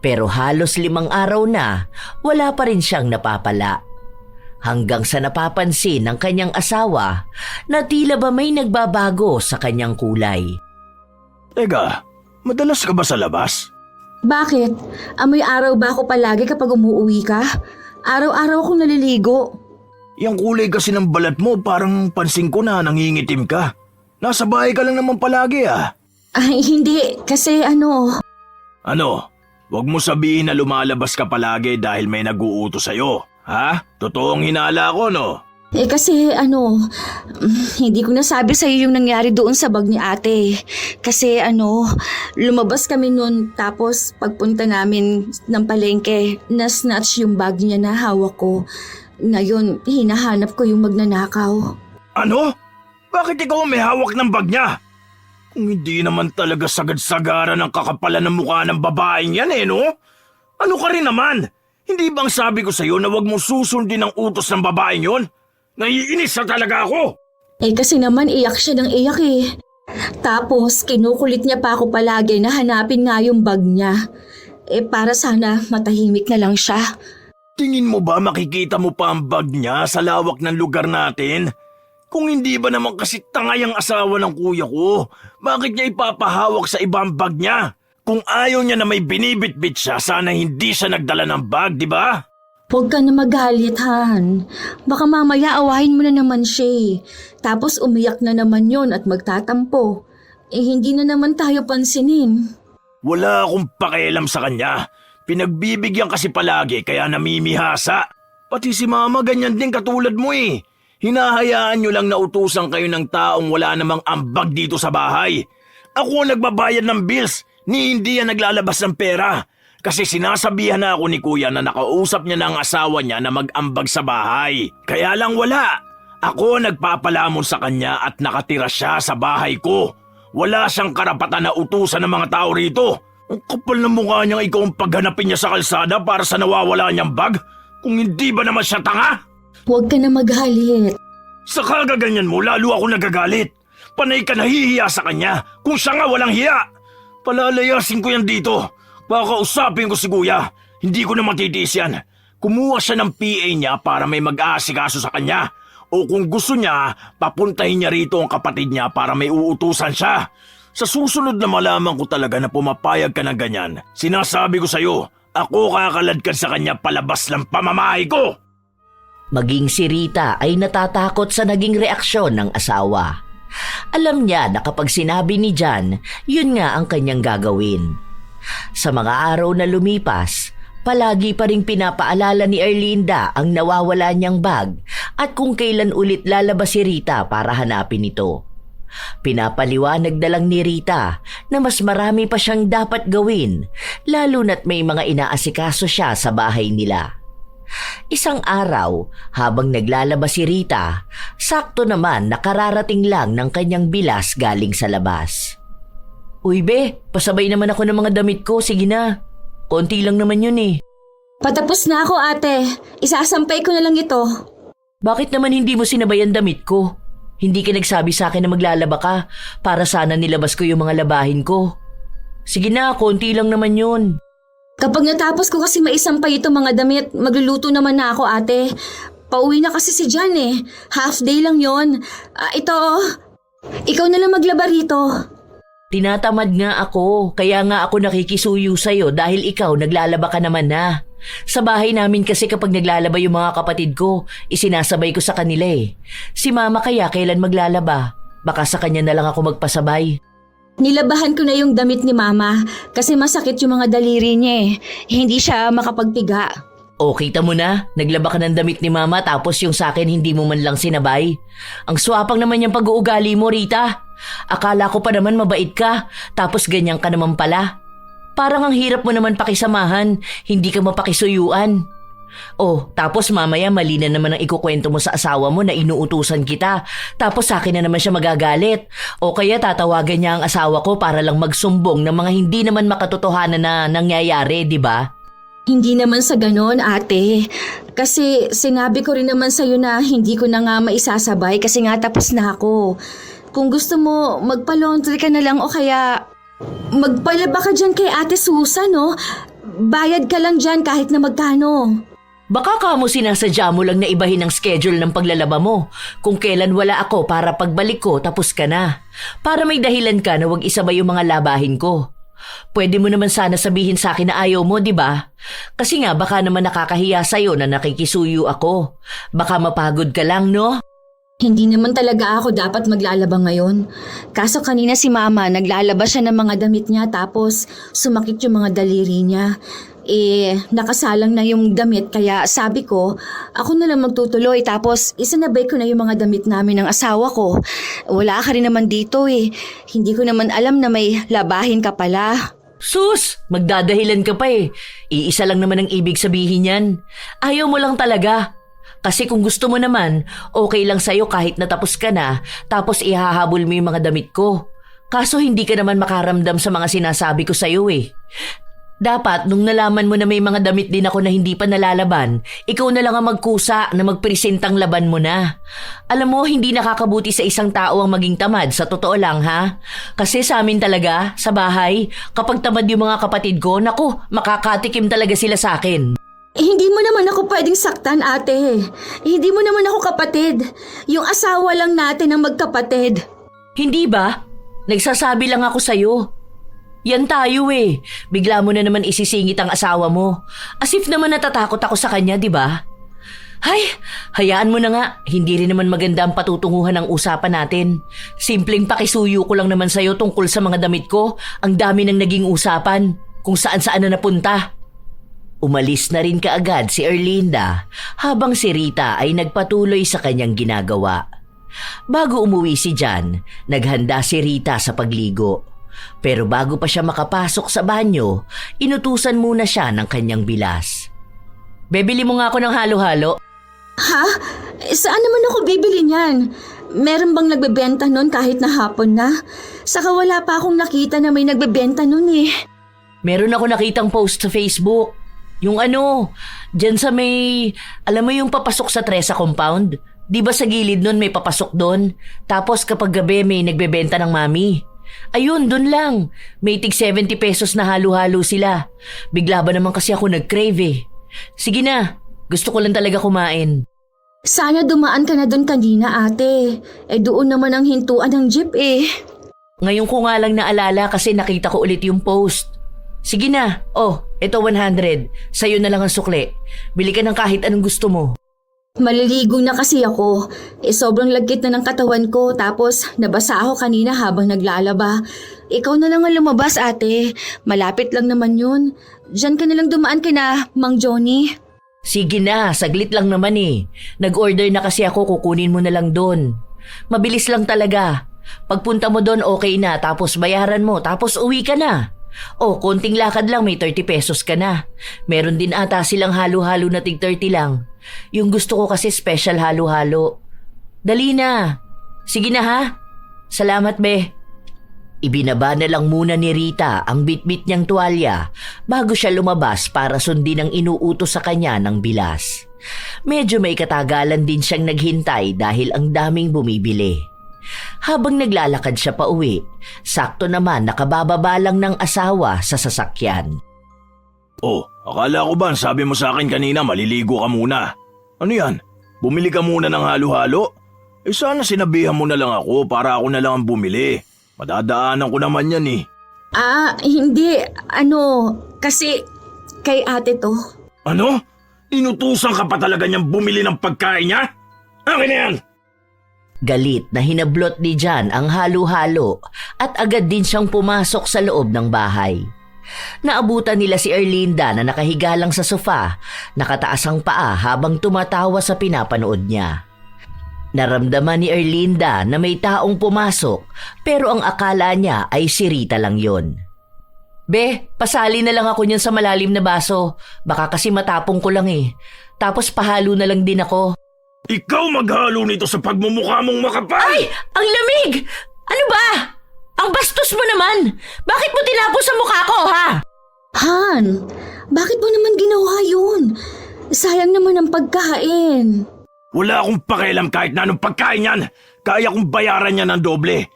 Pero halos 5 araw na, wala pa rin siyang napapala. Hanggang sa napapansin ng kanyang asawa na tila ba may nagbabago sa kanyang kulay. Teka, madalas ka ba sa labas? Bakit? Amoy araw ba ako palagi kapag umuwi ka? Araw-araw akong naliligo. Yang kulay kasi ng balat mo parang pansin ko na nangingitim ka. Nasa bahay ka lang naman palagi ah. Ay, hindi. Kasi ano... Ano? Huwag mo sabihin na lumalabas ka palagi dahil may nag-uuto sa'yo. Ha? Totoong hinala ko, no? Kasi ano... Hindi ko nasabi sa'yo yung nangyari doon sa bag ni ate. Kasi ano... Lumabas kami noon tapos pagpunta namin ng palengke, na-snatch yung bag niya na hawak ko. Ngayon, hinahanap ko yung magnanakaw. Ano? Bakit ikaw may hawak ng bag niya? Kung hindi naman talaga sagad-sagara ng kakapalan ng mukha ng babaeng yan no? Ano ka rin naman? Hindi bang sabi ko sa'yo na wag mo susundin ang utos ng babaeng yon? Naiinis na talaga ako! Kasi naman iyak siya ng iyak Tapos kinukulit niya pa ako palagi na hanapin nga yung bag niya. Para sana matahimik na lang siya. Tingin mo ba makikita mo pa ang bag niya sa lawak ng lugar natin? Kung hindi ba naman kasi tangay ang asawa ng kuya ko, bakit niya ipapahawak sa ibang bag niya? Kung ayaw niya na may binibitbit siya, sana hindi siya nagdala ng bag, di ba? Huwag ka na magalit, Han. Baka mamaya awahin mo na naman siya. Tapos umiyak na naman yon at magtatampo. Hindi na naman tayo pansinin. Wala akong pakialam sa kanya. Pinagbibigyan kasi palagi kaya namimihasa. Pati si mama ganyan din katulad mo Hinahayaan nyo lang na utusan kayo ng taong wala namang ambag dito sa bahay. Ako ang nagbabayad ng bills, hindi yan naglalabas ng pera. Kasi sinasabihan na ako ni kuya na nakausap niya na ang asawa niya na mag-ambag sa bahay. Kaya lang wala. Ako nagpapalamon sa kanya at nakatira siya sa bahay ko. Wala siyang karapatan na utusan ng mga tao rito. Ang kapal ng mukha niyang ikaw ang paghanapin niya sa kalsada para sa nawawala niyang bag? Kung hindi ba naman siya tanga? Huwag ka na magalit. Sa kagaganyan mo, lalo ako nagagalit. Panay ka nahihiya sa kanya, kung siya nga walang hiya. Palalayasin ko yan dito. Kakausapin ko si kuya. Hindi ko na matitiis yan. Kumuha siya ng PA niya para may mag-aasikaso sa kanya. O kung gusto niya, papuntahin niya rito ang kapatid niya para may uutusan siya. Sa susunod na malaman ko talaga na pumapayag ka ng ganyan, sinasabi ko sa'yo, ako kakaladkad sa kanya palabas ng pamamahay ko. Maging si Rita ay natatakot sa naging reaksyon ng asawa. Alam niya na kapag sinabi ni John, yun nga ang kanyang gagawin. Sa mga araw na lumipas, palagi pa ring pinapaalala ni Erlinda ang nawawala niyang bag at kung kailan ulit lalabas si Rita para hanapin ito. Pinapaliwanag na lang ni Rita na mas marami pa siyang dapat gawin, lalo na't may mga inaasikaso siya sa bahay nila. Isang araw, habang naglalabas si Rita, sakto naman nakararating lang ng kanyang bilas galing sa labas. Uy be, pasabay naman ako ng mga damit ko, sige na. Konti lang naman yun Patapos na ako ate, isasampay ko na lang ito. Bakit naman hindi mo sinabay ang damit ko? Hindi ka nagsabi sa akin na maglalaba ka para sana nilabas ko yung mga labahin ko. Sige na, konti lang naman yun. Kapag natapos ko kasi maisampay itong mga damit, magluluto naman na ako, ate. Pauwi na kasi si Jan eh. Half day lang yon. Ito, ikaw na lang maglaba rito. Tinatamad nga ako, kaya nga ako nakikisuyo sa'yo dahil ikaw naglalaba ka naman na. Sa bahay namin kasi kapag naglalaba yung mga kapatid ko, isinasabay ko sa kanila eh. Si mama kaya kailan maglalaba? Baka sa kanya na lang ako magpasabay. Nilabahan ko na yung damit ni mama kasi masakit yung mga daliri niya eh. Hindi siya makapagpiga. O, kita mo na, naglaba ka ng damit ni mama tapos yung sakin hindi mo man lang sinabay. Ang swapang naman yung pag-uugali mo, Rita. Akala ko pa naman mabait ka, tapos ganyan ka naman pala. Parang ang hirap mo naman pakisamahan, hindi ka mapakisuyuan. Oh, tapos mamaya mali na naman ang ikukwento mo sa asawa mo na inuutusan kita. Tapos sa akin na naman siya magagalit. O kaya tatawagan niya ang asawa ko para lang magsumbong ng mga hindi naman makatotohanan na nangyayari, di ba? Hindi naman sa ganon, ate. Kasi sinabi ko rin naman sa'yo na hindi ko na nga maisasabay kasi nga tapos na ako. Kung gusto mo, magpa-laundry ka na lang o kaya magpalaba ka dyan kay Ate Susan, no? Bayad ka lang dyan kahit na magkano. Baka kamo sinasadya mo lang na ibahin ang schedule ng paglalaba mo. Kung kailan wala ako para pagbalik ko tapos ka na. Para may dahilan ka na wag isabay yung mga labahin ko. Pwede mo naman sana sabihin sa akin na ayaw mo, di ba? Kasi nga baka naman nakakahiya sa'yo na nakikisuyo ako. Baka mapagod ka lang, no? Hindi naman talaga ako dapat maglalaba ngayon. Kaso kanina si mama naglalaba siya ng mga damit niya tapos sumakit yung mga daliri niya. Nakasalang na yung damit kaya sabi ko, ako na lang magtutuloy tapos isanabay ko na yung mga damit namin ng asawa ko. Wala ka rin naman dito eh. Hindi ko naman alam na may labahin ka pala. Sus! Magdadahilan ka pa eh. Iisa lang naman ang ibig sabihin yan. Ayaw mo lang talaga. Kasi kung gusto mo naman, okay lang sa'yo kahit natapos ka na tapos ihahabol mo yung mga damit ko. Kaso hindi ka naman makaramdam sa mga sinasabi ko sa'yo eh. Dapat, nung nalaman mo na may mga damit din ako na hindi pa nalalaban, ikaw na lang ang magkusa na magpresentang laban mo na. Alam mo, hindi nakakabuti sa isang tao ang maging tamad, sa totoo lang ha. Kasi sa amin talaga, sa bahay, kapag tamad yung mga kapatid ko, naku, makakatikim talaga sila sa akin. Hindi mo naman ako pwedeng saktan, ate. Hindi mo naman ako kapatid. Yung asawa lang natin ang magkapatid. Hindi ba? Nagsasabi lang ako sa'yo. Yan tayo eh. Bigla mo na naman isisingit ang asawa mo. As if naman natatakot ako sa kanya, di ba? Hay, hayaan mo na nga. Hindi rin naman maganda ang patutunguhan ng usapan natin. Simpleng pakisuyo ko lang naman sa'yo tungkol sa mga damit ko. Ang dami nang naging usapan. Kung saan-saan na napunta. Umalis na rin kaagad si Erlinda habang si Rita ay nagpatuloy sa kanyang ginagawa. Bago umuwi si Jan, naghanda si Rita sa pagligo. Pero bago pa siya makapasok sa banyo, inutusan muna siya ng kanyang bilas. Bebili mo nga ako ng halo-halo. Ha? Saan naman ako bibili niyan? Meron bang nagbebenta nun kahit na hapon na? Saka wala pa akong nakita na may nagbebenta nun eh. Meron ako nakitang post sa Facebook. Yung dyan sa may, alam mo yung papasok sa Tresa compound? Di ba sa gilid nun may papasok doon? Tapos kapag gabi may nagbebenta ng mami. Ayun, dun lang. May tig 70 pesos na halo-halo sila. Bigla ba naman kasi ako nag-crave eh. Sige na, gusto ko lang talaga kumain. Sana dumaan ka na dun kanina, ate. Doon naman ang hintuan ng jeep eh. Ngayon ko nga lang naalala kasi nakita ko ulit yung post. Sige na, ito 100. Sa'yo na lang ang sukli. Bili ka ng kahit anong gusto mo. Maliligo na kasi ako. Sobrang lagkit na ng katawan ko tapos nabasa ako kanina habang naglalaba. Ikaw na lang ang lumabas, ate. Malapit lang naman yun. Diyan ka na lang dumaan kina Mang Johnny. Sige na, saglit lang naman eh. Nag-order na kasi ako, kukunin mo na lang doon. Mabilis lang talaga. Pagpunta mo doon okay na tapos bayaran mo tapos uwi ka na. Konting lakad lang may 30 pesos ka na. Meron din ata silang halo-halo na tig 30 lang. Yung gusto ko kasi special halo-halo. Dali na. Sige na ha. Salamat be. Ibinaba na lang muna ni Rita ang bitbit niyang tuwalya bago siya lumabas para sundin ang inuutos sa kanya ng bilas. Medyo may katagalan din siyang naghintay dahil ang daming bumibili. habang naglalakad siya pa uwi. Sakto naman nakabababa lang ng asawa sa sasakyan. Oh, akala ko ba sabi mo sa akin kanina maliligo ka muna? Ano yan? Bumili ka muna ng halo-halo? Sana sinabihan mo na lang ako para ako na lang ang bumili. Madadaanan ko naman yan eh. Hindi. Kasi kay ate to. Ano? Inutusan ka pa talaga niyang bumili ng pagkain niya? Akin na yan! Galit na hinablot ni Jan ang halo-halo at agad din siyang pumasok sa loob ng bahay. Naabutan nila si Erlinda na nakahiga lang sa sofa, nakataas ang paa habang tumatawa sa pinapanood niya. Naramdaman ni Erlinda na may taong pumasok pero ang akala niya ay si Rita lang yon. Be, pasali na lang ako niyan sa malalim na baso. Baka kasi matapong ko lang eh. Tapos pahalo na lang din ako. Ikaw maghalo nito sa pagmumukha mong makapal! Ay! Ang lamig! Ano ba? Ang bastos mo naman! Bakit mo tinapos sa mukha ko, ha? Han, bakit mo naman ginawa yun? Sayang naman ang pagkain. Wala akong pakialam kahit na anong pagkain yan. Kaya kong bayaran niya ng doble.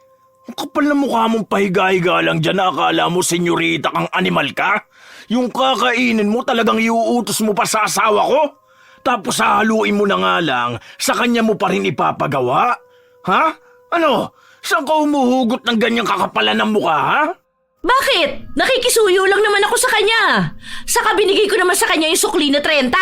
Ang kapal na mukha mong pahiga-higa lang dyan na akala mo, senyorita, kang animal ka? Yung kakainin mo talagang iuutos mo pa sa asawa ko? Tapos hahaluin mo na nga lang, sa kanya mo pa rin ipapagawa? Ha? Ano? Saan ka umuhugot ng ganyang kakapalan ng mukha, ha? Bakit? Nakikisuyo lang naman ako sa kanya. Saka binigay ko naman sa kanya yung sukli na 30.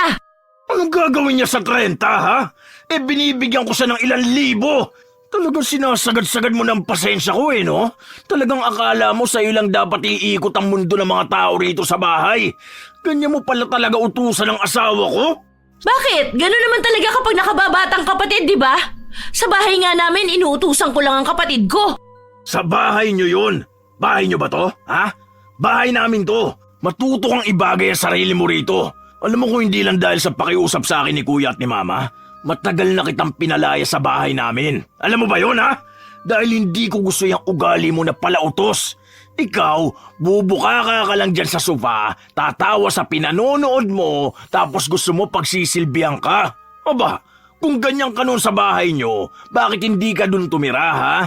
Anong gagawin niya sa 30, ha? Binibigyan ko siya ng ilang libo. Talagang sinasagad-sagad mo ng pasensya ko no? Talagang akala mo sa lang dapat iikot ang mundo ng mga tao rito sa bahay. Ganyan mo pala talaga utusan ng asawa ko? Bakit? Gano'n naman talaga kapag nakababatang kapatid, di ba? Sa bahay nga namin, inuutusan ko lang ang kapatid ko. Sa bahay niyo yun. Bahay niyo ba to, ha? Bahay namin to. Matuto kang ibagay ang sarili mo rito. Alam mo kung hindi lang dahil sa pakiusap sa akin ni Kuya at ni Mama, matagal na kitang pinalaya sa bahay namin. Alam mo ba yun, ha? Dahil hindi ko gusto yung ugali mo na palautos. Ikaw, bubuka ka lang dyan sa sofa, tatawa sa pinanonood mo, tapos gusto mo pagsisilbihan ka. Aba, kung ganyan ka nun sa bahay nyo, bakit hindi ka dun tumira, ha?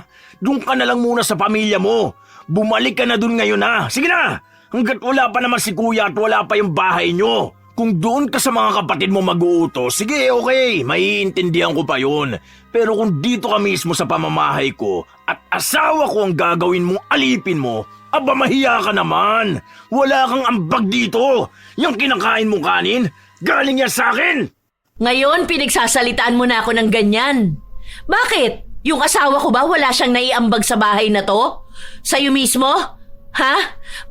Dun ka na lang muna sa pamilya mo. Bumalik ka na dun ngayon, ha? Sige na! Hanggat wala pa naman si Kuya at wala pa yung bahay nyo. Kung doon ka sa mga kapatid mo mag-uutos, sige, okay, maiintindihan ko pa yun. Pero kung dito ka mismo sa pamamahay ko at asawa ko ang gagawin mong alipin mo, aba mahiya ka naman. Wala kang ambag dito. Yung kinakain mong kanin, galing yan sa akin. Ngayon, pinagsasalitaan mo na ako ng ganyan. Bakit? Yung asawa ko ba wala siyang naiambag sa bahay na to? Sa'yo mismo? Ha?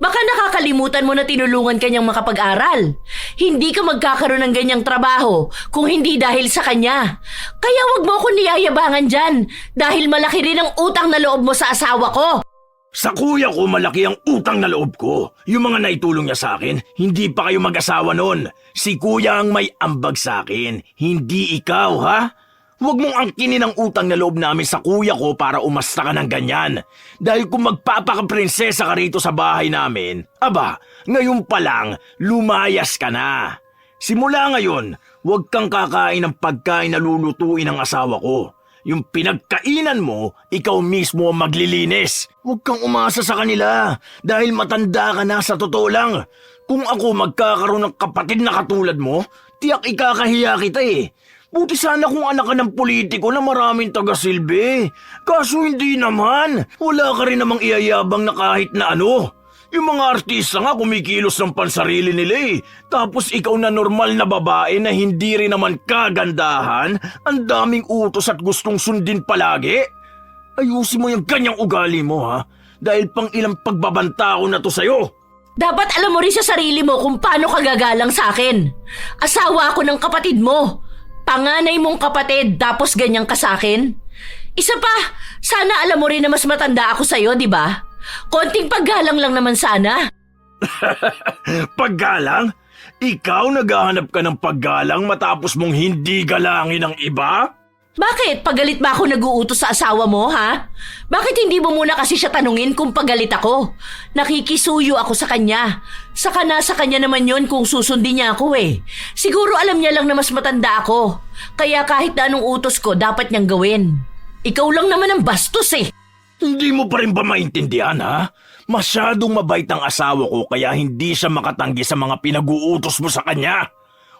Baka nakakalimutan mo na tinulungan kanyang makapag-aral. Hindi ka magkakaroon ng ganyang trabaho kung hindi dahil sa kanya. Kaya wag mo akong niyayabangan dyan dahil malaki rin ang utang na loob mo sa asawa ko. Sa kuya ko malaki ang utang na loob ko. Yung mga naitulong niya sa akin, hindi pa kayo mag-asawa nun. Si kuya ang may ambag sa akin, hindi ikaw, ha? Huwag mong angkinin ang utang na loob namin sa kuya ko para umasta ka ng ganyan. Dahil kung magpapakaprinsesa ka rito sa bahay namin, aba, ngayon pa lang, lumayas ka na. Simula ngayon, huwag kang kakain ng pagkain na lulutuin ng asawa ko. Yung pinagkainan mo, ikaw mismo ang maglilinis. Huwag kang umasa sa kanila dahil matanda ka na sa totoo lang. Kung ako magkakaroon ng kapatid na katulad mo, tiyak ikakahiya kita eh. Buti sana kung anak ka ng politiko na maraming taga-silbi. Kaso hindi naman. Wala ka rin namang iyayabang na kahit na ano. Yung mga artista nga kumikilos ng pansarili nila eh. Tapos ikaw na normal na babae na hindi rin naman kagandahan, ang daming utos at gustong sundin palagi. Ayusin mo yung ganyang ugali mo ha. Dahil pang ilang pagbabanta ko na to sa'yo. Dapat alam mo rin sa sarili mo kung paano ka gagalang sa akin. Asawa ako ng kapatid mo. Panganay mong kapatid tapos ganyan ka sa akin? Isa pa, sana alam mo rin na mas matanda ako sa'yo, di ba? Konting paggalang lang naman sana. Paggalang? Ikaw naghahanap ka ng paggalang matapos mong hindi galangin ang iba? Bakit? Pagalit ba ako nag-uutos sa asawa mo, ha? Bakit hindi mo muna kasi siya tanungin kung pagalit ako? Nakikisuyo ako sa kanya. Saka nasa kanya naman yon kung susundin niya ako eh. Siguro alam niya lang na mas matanda ako. Kaya kahit na anong utos ko, dapat niyang gawin. Ikaw lang naman ang bastos eh. Hindi mo pa rin ba maintindihan, ha? Masyadong mabait ang asawa ko kaya hindi siya makatanggi sa mga pinag-uutos mo sa kanya.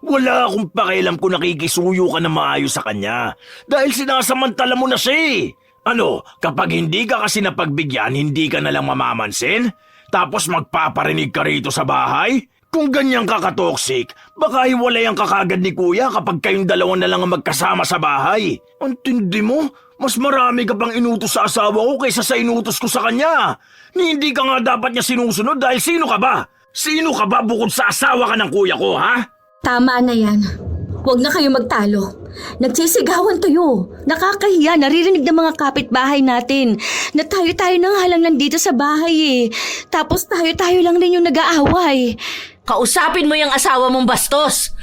Wala akong pakialam kung nakikisuyo ka na maayos sa kanya dahil sinasamantala mo na siya eh. Ano, kapag hindi ka kasi napagbigyan, hindi ka nalang mamamansin? Tapos magpaparinig ka rito sa bahay? Kung ganyan ka ka-toxic, baka hiwalayan ka kagad ni kuya kapag kayong dalawa na lang ang magkasama sa bahay. Ang tindi mo, mas marami ka pang inutos sa asawa ko kaysa sa inutos ko sa kanya. Ni hindi ka nga dapat niya sinusunod dahil sino ka ba? Sino ka ba bukod sa asawa ka ng kuya ko, ha? Tama na yan. Huwag na kayo magtalo. Nagsisigawan kayo. Nakakahiya, naririnig ng mga kapitbahay natin na tayo-tayo na nga lang nandito sa bahay eh. Tapos tayo-tayo lang rin yung nag-aaway. Kausapin mo yung asawa mong bastos.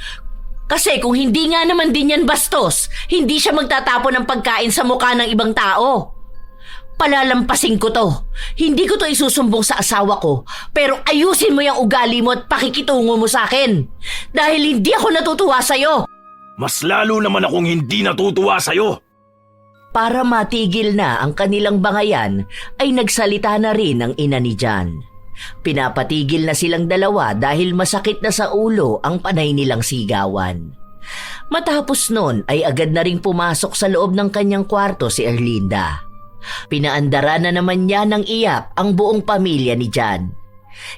Kasi kung hindi nga naman din yan bastos, hindi siya magtatapon ng pagkain sa mukha ng ibang tao. Palalampasin ko to. Hindi ko to isusumbong sa asawa ko, pero ayusin mo yung ugali mo at pakikitungo mo sa akin. Dahil hindi ako natutuwa sa'yo. Mas lalo naman akong hindi natutuwa sa'yo. Para matigil na ang kanilang bangayan, ay nagsalita na rin ang ina ni Jan. Pinapatigil na silang dalawa dahil masakit na sa ulo ang panay nilang sigawan. Matapos nun ay agad na ring pumasok sa loob ng kanyang kwarto si Erlinda. Pinaandara na naman niya ng iyak ang buong pamilya ni Jan.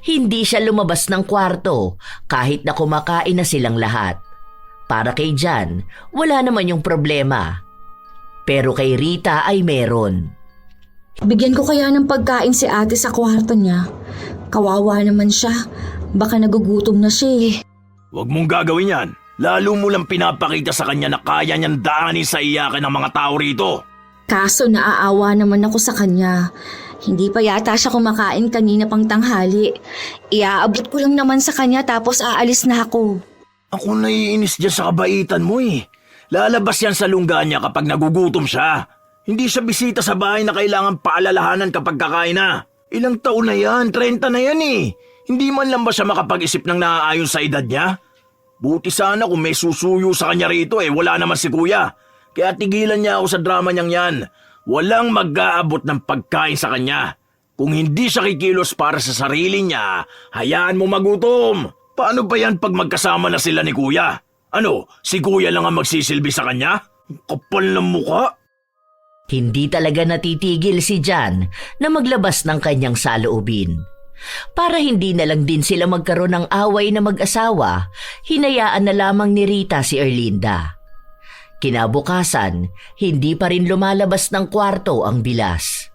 Hindi siya lumabas ng kwarto kahit na kumakain na silang lahat. Para kay Jan, wala naman yung problema. Pero kay Rita ay meron. Bigyan ko kaya ng pagkain si ate sa kwarto niya. Kawawa naman siya. Baka nagugutom na siya eh. Huwag mong gagawin yan. Lalo mo lang pinapakita sa kanya na kaya niyang daanin sa iyakin ng mga tao rito. Kaso naaawa naman ako sa kanya. Hindi pa yata siya kumakain kanina pang tanghali. Iaabot ko lang naman sa kanya tapos aalis na ako. Ako naiinis dyan sa kabaitan mo eh. Lalabas yan sa lungga niya kapag nagugutom siya. Hindi siya bisita sa bahay na kailangan paalalahanan kapag kakain na. Ilang taon na yan, 30 na yan eh. Hindi man lang ba siya makapag-isip ng naaayon sa edad niya? Buti sana kung may susuyo sa kanya rito eh, wala naman si kuya. Kaya tigilan niya ako sa drama niyang yan. Walang mag-aabot ng pagkain sa kanya. Kung hindi siya kikilos para sa sarili niya, hayaan mo magutom. Paano ba yan pag magkasama na sila ni kuya? Ano, si kuya lang ang magsisilbi sa kanya? Kapal ng mukha. Hindi talaga natitigil si Jan na maglabas ng kanyang saloobin. Para hindi na lang din sila magkaroon ng away na mag-asawa, hinayaan na lamang ni Rita si Erlinda. Kinabukasan, hindi pa rin lumalabas ng kwarto ang bilas.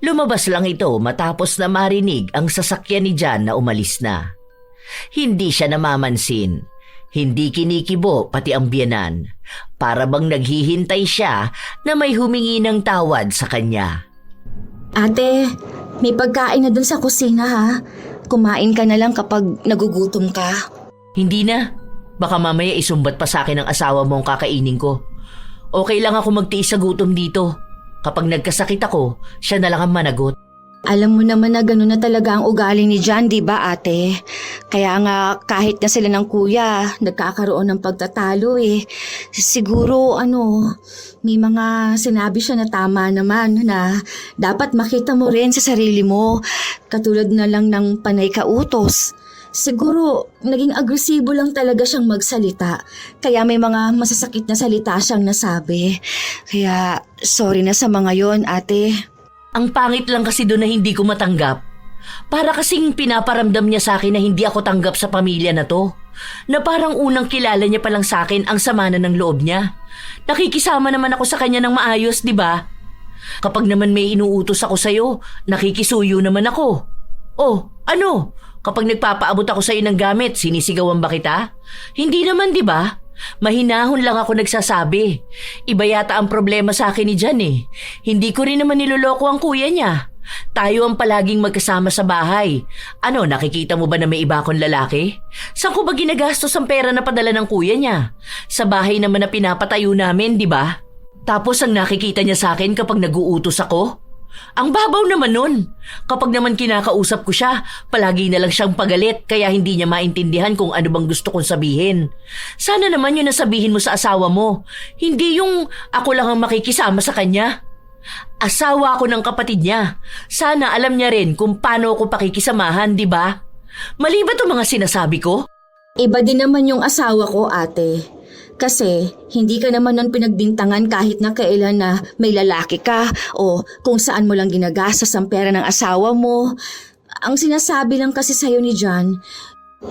Lumabas lang ito matapos na marinig ang sasakyan ni Jan na umalis na. Hindi siya namamansin. Hindi kinikibo pati ang biyenan. Para bang naghihintay siya na may humingi ng tawad sa kanya. Ate, may pagkain na dun sa kusina ha. Kumain ka na lang kapag nagugutom ka. Hindi na. Baka mamaya isumbat pa sa akin ng asawa mo ang kakainin ko. Okay lang ako magtiis sa gutom dito. Kapag nagkasakit ako, siya na lang ang managot. Alam mo naman na gano'n na talaga ang ugali ni Jan, di ba ate? Kaya nga kahit na sila ng kuya, nagkakaroon ng pagtatalo eh. Siguro may mga sinabi siya na tama naman na dapat makita mo rin sa sarili mo. Katulad na lang ng panay kautos. Siguro naging agresibo lang talaga siyang magsalita. Kaya may mga masasakit na salita siyang nasabi. Kaya sorry na sa mga yon ate. Ang pangit lang kasi doon na hindi ko matanggap. Para kasing pinaparamdam niya sa akin na hindi ako tanggap sa pamilya na to. Na parang unang kilala niya palang sa akin ang sama na ng loob niya. Nakikisama naman ako sa kanya ng maayos, di ba? Kapag naman may inuutos ako sa'yo, nakikisuyo naman ako. Oh, ano? Kapag nagpapaabot ako sa'yo ng gamit, sinisigawan ba kita? Hindi naman, di ba? Mahinahon lang ako nagsasabi. Iba yata ang problema sa akin ni Jan eh. Hindi ko rin naman niloloko ang kuya niya. Tayo ang palaging magkasama sa bahay. Ano, nakikita mo ba na may iba akong lalaki? Saan ko ba ginagastos ang pera na padala ng kuya niya? Sa bahay naman na pinapatayo namin, di ba? Tapos ang nakikita niya sa akin kapag nag-uutos ako? Ang babaw naman nun. Kapag naman kinakausap ko siya, palagi na lang siyang pagalit kaya hindi niya maintindihan kung ano bang gusto kong sabihin. Sana naman yun nasabihin mo sa asawa mo. Hindi yung ako lang ang makikisama sa kanya. Asawa ako ng kapatid niya. Sana alam niya rin kung paano ako pakikisamahan, di ba? Mali ba itong mga sinasabi ko? Iba din naman yung asawa ko, ate. Kasi hindi ka naman nun pinagbintangan kahit na kailan na may lalaki ka o kung saan mo lang ginagastos ang pera ng asawa mo. Ang sinasabi lang kasi sa'yo ni John,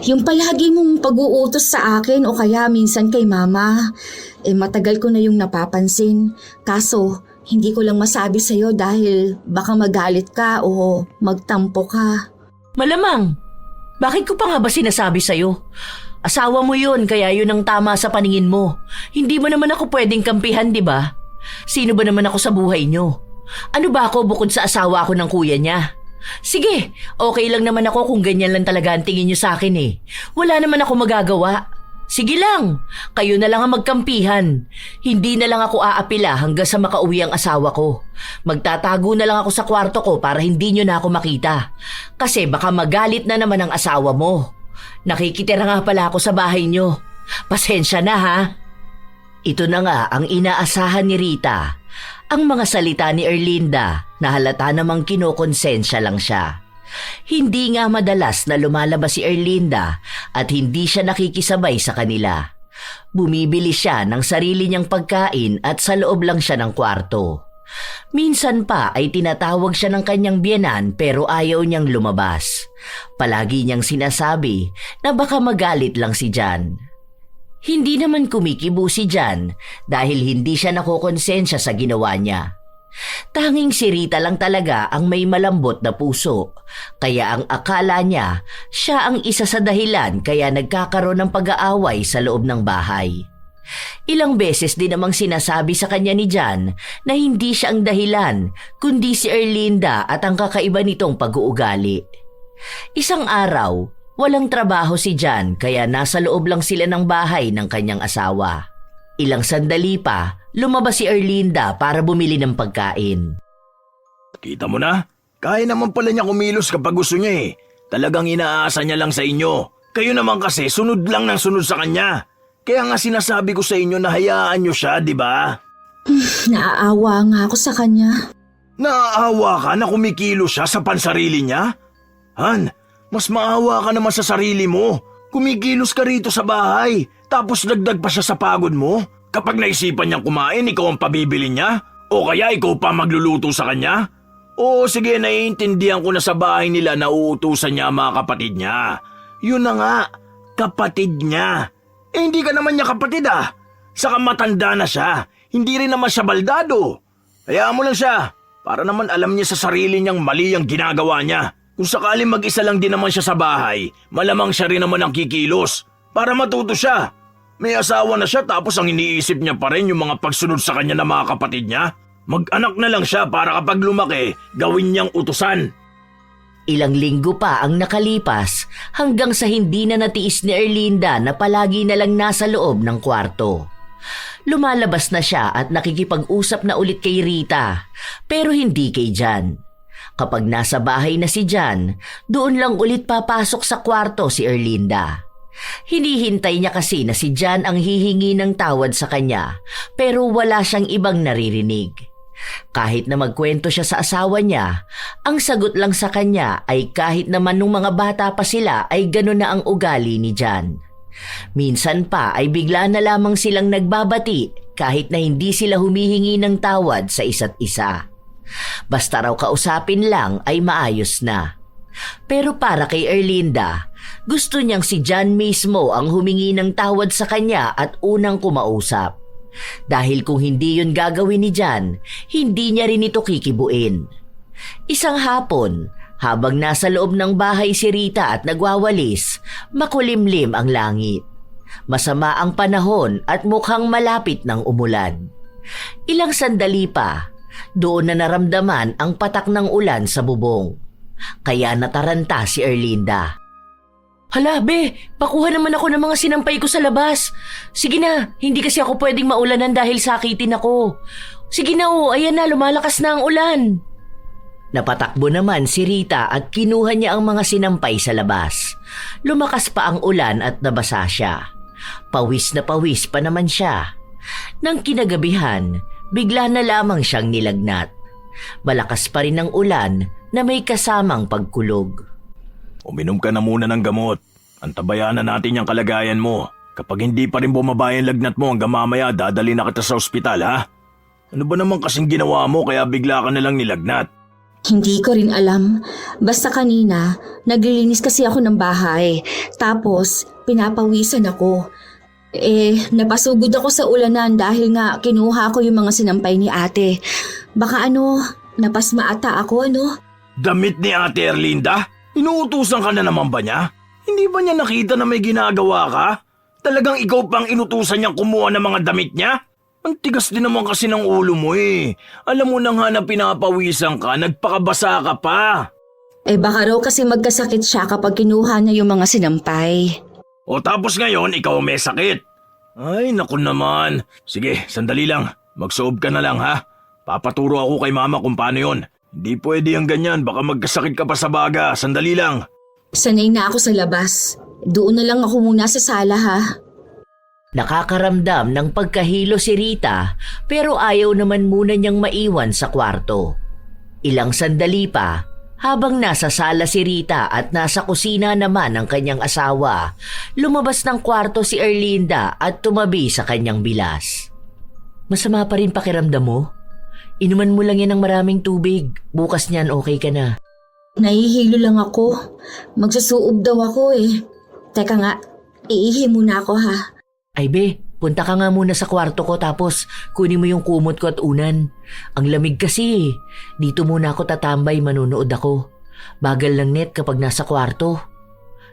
yung palagi mong pag-uutos sa akin o kaya minsan kay mama, matagal ko na yung napapansin. Kaso hindi ko lang masabi sa'yo dahil baka magalit ka o magtampo ka. Malamang. Bakit ko pa nga ba sinasabi sa'yo? Asawa mo yun, kaya yun ang tama sa paningin mo. Hindi mo naman ako pwedeng kampihan, di ba? Sino ba naman ako sa buhay nyo? Ano ba ako bukod sa asawa ko ng kuya niya? Sige, okay lang naman ako kung ganyan lang talaga ang tingin nyo sa akin eh. Wala naman ako magagawa. Sige lang, kayo na lang ang magkampihan. Hindi na lang ako aapila hanggang sa makauwi ang asawa ko. Magtatago na lang ako sa kwarto ko para hindi nyo na ako makita. Kasi baka magalit na naman ang asawa mo. Nakikitira nga pala ako sa bahay nyo. Pasensya na ha. Ito na nga ang inaasahan ni Rita. Ang mga salita ni Erlinda na halata namang kinokonsensya lang siya. Hindi nga madalas na lumalabas si Erlinda at hindi siya nakikisabay sa kanila. Bumibili siya ng sarili niyang pagkain at sa loob lang siya ng kwarto. Minsan pa ay tinatawag siya ng kanyang biyenan pero ayaw niyang lumabas. Palagi niyang sinasabi na baka magalit lang si Jan. Hindi naman kumikibo si Jan dahil hindi siya nakokonsensya sa ginawa niya. Tanging si Rita lang talaga ang may malambot na puso, kaya ang akala niya siya ang isa sa dahilan kaya nagkakaroon ng pag-aaway sa loob ng bahay. Ilang beses din namang sinasabi sa kanya ni Jan na hindi siya ang dahilan kundi si Erlinda at ang kakaiba nitong pag-uugali. Isang araw, walang trabaho si Jan kaya nasa loob lang sila ng bahay ng kanyang asawa. Ilang sandali pa, lumabas si Erlinda para bumili ng pagkain. Kita mo na? Kaya naman pala niya kumilos kapag gusto niya eh. Talagang inaasa niya lang sa inyo. Kayo naman kasi sunod lang ng sunod sa kanya. Kaya nga sinasabi ko sa inyo na hayaan niyo siya, di ba? Naaawa nga ako sa kanya. Naaawa ka na kumikilo siya sa pansarili niya? Han, mas maawa ka naman sa sarili mo. Kumikilos ka rito sa bahay, tapos dagdag pa siya sa pagod mo. Kapag naisipan niyang kumain, ikaw ang pabibili niya? O kaya ikaw pa magluluto sa kanya? Oo, sige, naiintindihan ko na sa bahay nila na uutusan niya ang mga kapatid niya. Yun na nga, kapatid niya. Hindi ka naman niya kapatid ah. Saka matanda na siya. Hindi rin naman siya baldado. Hayaan mo lang siya. Para naman alam niya sa sarili niyang mali ang ginagawa niya. Kung sakaling mag-isa lang din naman siya sa bahay, malamang siya rin naman ang kikilos. Para matuto siya. May asawa na siya tapos ang iniisip niya pa rin yung mga pagsunod sa kanya ng mga kapatid niya. Mag-anak na lang siya para kapag lumaki, gawin niyang utusan. Ilang linggo pa ang nakalipas hanggang sa hindi na natiis ni Erlinda na palagi na lang nasa loob ng kwarto. Lumalabas na siya at nakikipag-usap na ulit kay Rita, pero hindi kay Jan. Kapag nasa bahay na si Jan, doon lang ulit papasok sa kwarto si Erlinda. Hinihintay niya kasi na si Jan ang hihingi ng tawad sa kanya, pero wala siyang ibang naririnig. Kahit na magkwento siya sa asawa niya, ang sagot lang sa kanya ay kahit naman nung mga bata pa sila ay gano'n na ang ugali ni Jan. Minsan pa ay bigla na lamang silang nagbabati kahit na hindi sila humihingi ng tawad sa isa't isa. Basta raw kausapin lang ay maayos na. Pero para kay Erlinda, gusto niyang si Jan mismo ang humingi ng tawad sa kanya at unang kumausap. Dahil kung hindi yun gagawin ni Jan, hindi niya rin ito kikibuin. Isang hapon, habang nasa loob ng bahay si Rita at nagwawalis, makulimlim ang langit. Masama ang panahon at mukhang malapit ng umulan. Ilang sandali pa, doon na naramdaman ang patak ng ulan sa bubong. Kaya nataranta si Erlinda. Hala, be, pakuha naman ako ng mga sinampay ko sa labas. Sige na, hindi kasi ako pwedeng maulanan dahil sakitin ako. Sige na ayan na, lumalakas na ang ulan. Napatakbo naman si Rita at kinuha niya ang mga sinampay sa labas. Lumakas pa ang ulan at nabasa siya. Pawis na pawis pa naman siya. Nang kinagabihan, bigla na lamang siyang nilagnat. Malakas pa rin ang ulan na may kasamang pagkulog. Uminom ka na muna ng gamot. Antabayan na natin yung kalagayan mo. Kapag hindi pa rin bumaba yung lagnat mo hanggang mamaya, dadali na kita sa ospital, ha? Ano ba naman kasing ginawa mo kaya bigla ka na lang nilagnat? Hindi ko rin alam. Basta kanina, naglilinis kasi ako ng bahay. Tapos, pinapawisan ako. Napasugod ako sa ulanan dahil nga kinuha ko yung mga sinampay ni ate. Baka napasma ata ako, Damit ni Ate Erlinda? Inuutusan ka na naman ba niya? Hindi ba niya nakita na may ginagawa ka? Talagang ikaw pang inutusan niyang kumuha ng mga damit niya? Ang tigas din naman kasi ng ulo mo eh. Alam mo na nga na pinapawisan ka, nagpakabasa ka pa. Baka raw kasi magkasakit siya kapag kinuha niya yung mga sinampay. O tapos ngayon, ikaw may sakit. Ay, naku naman. Sige, sandali lang. Magsoob ka na lang ha. Papaturo ako kay mama kung paano yon. Hindi pwede ang ganyan, baka magkasakit ka pa sa baga. Sandali lang. Sanay na ako sa labas. Doon na lang ako muna sa sala ha. Nakakaramdam ng pagkahilo si Rita pero ayaw naman muna niyang maiwan sa kwarto. Ilang sandali pa, habang nasa sala si Rita at nasa kusina naman ang kanyang asawa, lumabas ng kwarto si Erlinda at tumabi sa kanyang bilas. Masama pa rin pakiramdam mo? Inuman mo lang yan ng maraming tubig. Bukas niyan okay ka na. Nahihilo lang ako. Magsusuob daw ako eh. Teka nga, iihi muna ako ha. Ay be, punta ka nga muna sa kwarto ko tapos kunin mo yung kumot ko at unan. Ang lamig kasi. Dito muna ako tatambay, manunood ako. Bagal lang net kapag nasa kwarto.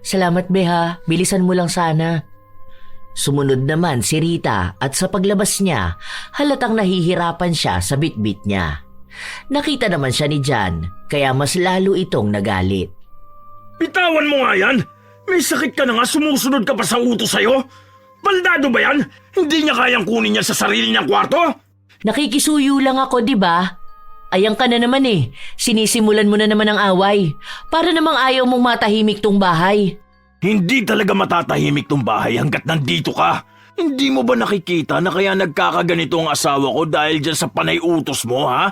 Salamat be ha, bilisan mo lang sana. Sumunod naman si Rita at sa paglabas niya, halatang nahihirapan siya sa bitbit niya. Nakita naman siya ni Jan, kaya mas lalo itong nagalit. Bitawan mo nga yan! May sakit ka na nga, sumusunod ka pa sa utos sa'yo? Baldado ba yan? Hindi niya kayang kunin niya sa sarili niyang kwarto? Nakikisuyo lang ako, di ba? Ayang ka na naman eh. Sinisimulan mo na naman ang away. Para namang ayaw mong matahimik tong bahay. Hindi talaga matatahimik tong bahay hanggat nandito ka. Hindi mo ba nakikita na kaya nagkakaganito ang asawa ko dahil dyan sa panay utos mo, ha?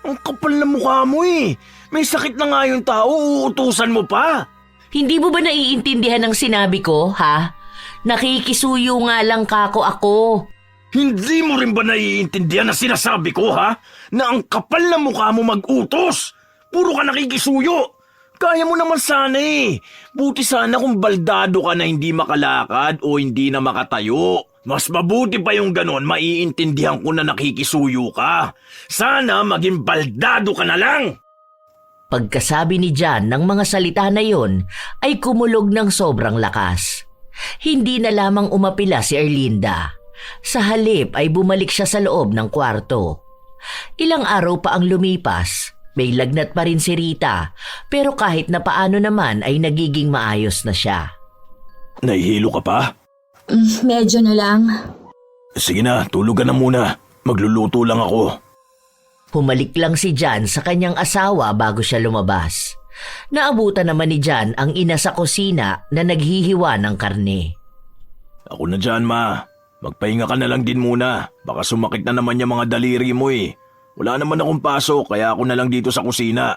Ang kapal na mukha mo eh. May sakit na nga yung tao, uutusan mo pa. Hindi mo ba naiintindihan ang sinabi ko, ha? Nakikisuyo nga lang kako ako. Hindi mo rin ba naiintindihan na sinasabi ko, ha? Na ang kapal na mukha mo mag-utos. Puro ka nakikisuyo. Kaya mo naman sana eh. Buti sana kung baldado ka na hindi makalakad o hindi na makatayo. Mas mabuti pa yung ganon, maiintindihan ko na nakikisuyo ka. Sana maging baldado ka na lang. Pagkasabi ni Jan ng mga salita na yon ay kumulog ng sobrang lakas. Hindi na lamang umapila si Erlinda. Sa halip ay bumalik siya sa loob ng kwarto. Ilang araw pa ang lumipas, may lagnat pa rin si Rita, pero kahit na paano naman ay nagiging maayos na siya. Nahihilo ka pa? Medyo na lang. Sige na, tulog ka na muna. Magluluto lang ako. Humalik lang si Jan sa kanyang asawa bago siya lumabas. Naabutan naman ni Jan ang ina sa kusina na naghihiwa ng karne. Ako na dyan, ma. Magpahinga ka na lang din muna. Baka sumakit na naman yung mga daliri mo eh. Wala naman akong pasok kaya ako na lang dito sa kusina.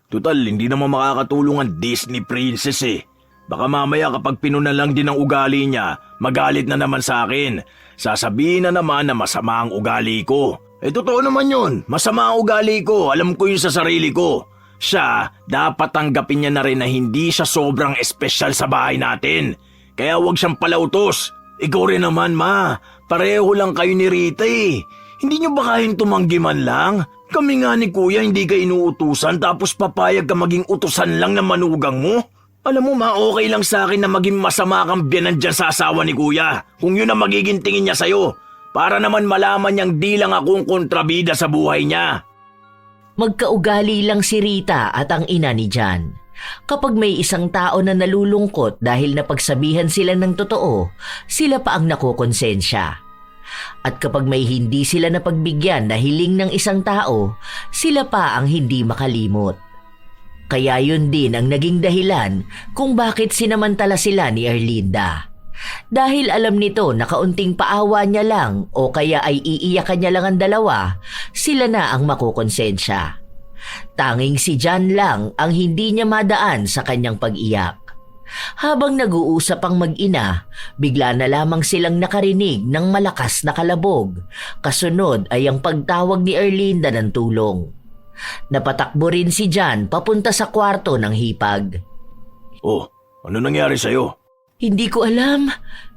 Tutal, hindi naman makakatulong ang Disney princess eh. Baka mamaya kapag pinuna lang din ang ugali niya, magalit na naman sa akin. Sasabihin na naman na masama ang ugali ko. Totoo naman yun. Masama ang ugali ko. Alam ko yun sa sarili ko. Siya, dapat tanggapin niya na rin na hindi siya sobrang espesyal sa bahay natin. Kaya huwag siyang palautos. Ikaw rin naman, ma. Pareho lang kayo ni Rita eh. Hindi niyo ba kayang tumanggi man lang? Kami nga ni Kuya hindi ka inuutusan tapos papayag ka maging utusan lang ng manugang mo? Alam mo ma, okay lang sa akin na maging masama kang biyanan dyan sa asawa ni Kuya. Kung yun ang magiging tingin niya sa'yo. Para naman malaman niyang di lang akong kontrabida sa buhay niya. Magkaugali lang si Rita at ang ina ni Jan. Kapag may isang tao na nalulungkot dahil napagsabihan sila ng totoo, sila pa ang nakukonsensya. At kapag may hindi sila napagbigyan na hiling ng isang tao, sila pa ang hindi makalimot. Kaya yun din ang naging dahilan kung bakit sinamantala sila ni Erlinda. Dahil alam nito na kaunting paawa niya lang o kaya ay iiyakan niya lang ang dalawa, sila na ang makukonsensya. Tanging si John lang ang hindi niya madaan sa kanyang pag-iyak. Habang nag-uusap ang mag-ina, bigla na lamang silang nakarinig ng malakas na kalabog. Kasunod ay ang pagtawag ni Erlinda ng tulong. Napatakbo rin si John papunta sa kwarto ng hipag. Oh, ano nangyari sa'yo? Hindi ko alam.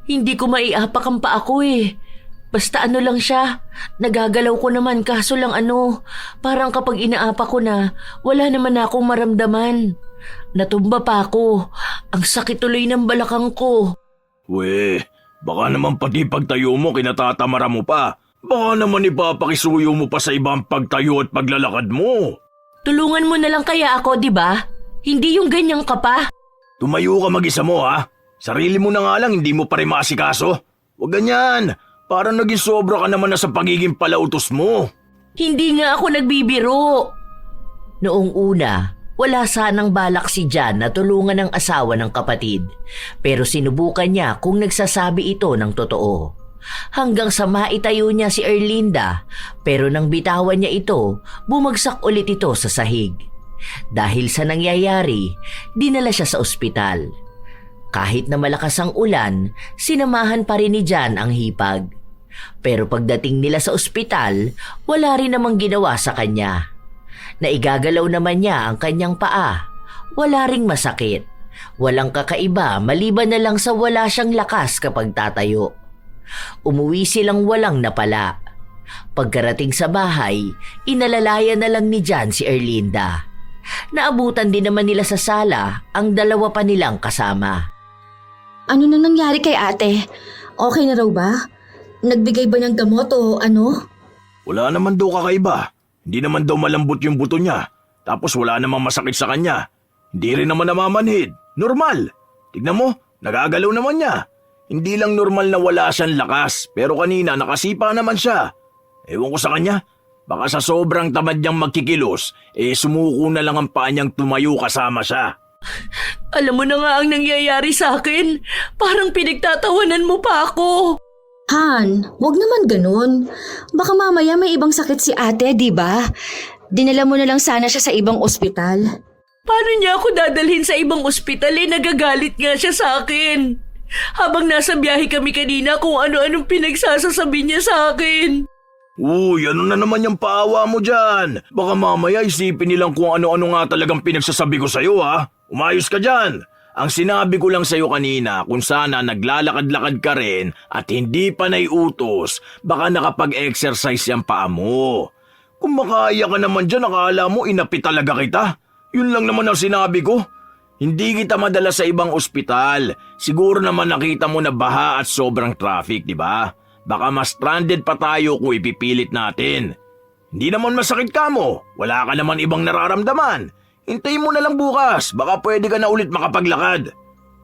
Hindi ko maiapak ang paa ko eh. Basta ano lang siya. Nagagalaw ko naman kaso lang parang kapag inaapak ko na, wala naman akong maramdaman. Natumba pa ako. Ang sakit tuloy ng balakang ko. We, baka naman pati pagtayo mo kinatatamara mo pa. Baka naman ipapakisuyo mo pa sa ibang pagtayo at paglalakad mo. Tulungan mo na lang kaya ako, di ba? Hindi yung ganyang ka pa. Tumayo ka mag-isa mo ha. Sarili mo na nga lang, hindi mo pa rin maasikaso. Huwag ganyan. Parang naging sobra ka naman na sa pagiging palautos mo. Hindi nga ako nagbibiro. Noong una, wala sanang balak si John na tulungan ang asawa ng kapatid. Pero sinubukan niya kung nagsasabi ito ng totoo. Hanggang sa maitayo niya si Erlinda, pero nang bitawan niya ito, bumagsak ulit ito sa sahig. Dahil sa nangyayari, dinala siya sa ospital. Kahit na malakas ang ulan, sinamahan pa rin ni John ang hipag. Pero pagdating nila sa ospital, wala rin namang ginawa sa kanya. Naigagalaw naman niya ang kanyang paa. Wala ring masakit. Walang kakaiba maliban na lang sa wala siyang lakas kapag tatayo. Umuwi silang walang napala. Pagkarating sa bahay, inalalayan na lang ni John si Erlinda. Naabutan din naman nila sa sala ang dalawa pa nilang kasama. Ano na nangyari kay ate? Okay na raw ba? Nagbigay ba ng gamot o ano? Wala naman daw kakaiba. Hindi naman daw malambot yung buto niya. Tapos wala namang masakit sa kanya. Hindi rin naman namamanhid. Normal. Tignan mo, nagagalaw naman niya. Hindi lang normal na wala siyang lakas, pero kanina nakasipa naman siya. Ewan ko sa kanya. Baka sa sobrang tamad niyang magkikilos, sumuko na lang ang paa niyang tumayo kasama siya. Alam mo na nga ang nangyayari sa akin. Parang pinagtatawanan mo pa ako. Han, wag naman ganun. Baka mamaya may ibang sakit si ate, di ba? Dinala mo na lang sana siya sa ibang ospital. Paano niya ako dadalhin sa ibang ospital nagagalit nga siya sa akin. Habang nasa biyahe kami kanina kung ano-anong pinagsasasabi niya sa akin. Uy, ano na naman yung paawa mo dyan? Baka mamaya isipin nilang kung ano-ano nga talagang pinagsasabi ko sa'yo ha. Umayos ka dyan. Ang sinabi ko lang sa'yo kanina kung sana naglalakad-lakad ka rin at hindi pa naiutos, baka nakapag-exercise yung paa mo. Kung makaya ka naman dyan, akala mo inapi talaga kita. Yun lang naman ang sinabi ko. Hindi kita madala sa ibang ospital. Siguro naman nakita mo na baha at sobrang traffic, di ba? Baka mas stranded pa tayo kung ipipilit natin. Hindi naman masakit ka mo. Wala ka naman ibang nararamdaman. Hintayin mo na lang bukas. Baka pwede ka na ulit makapaglakad.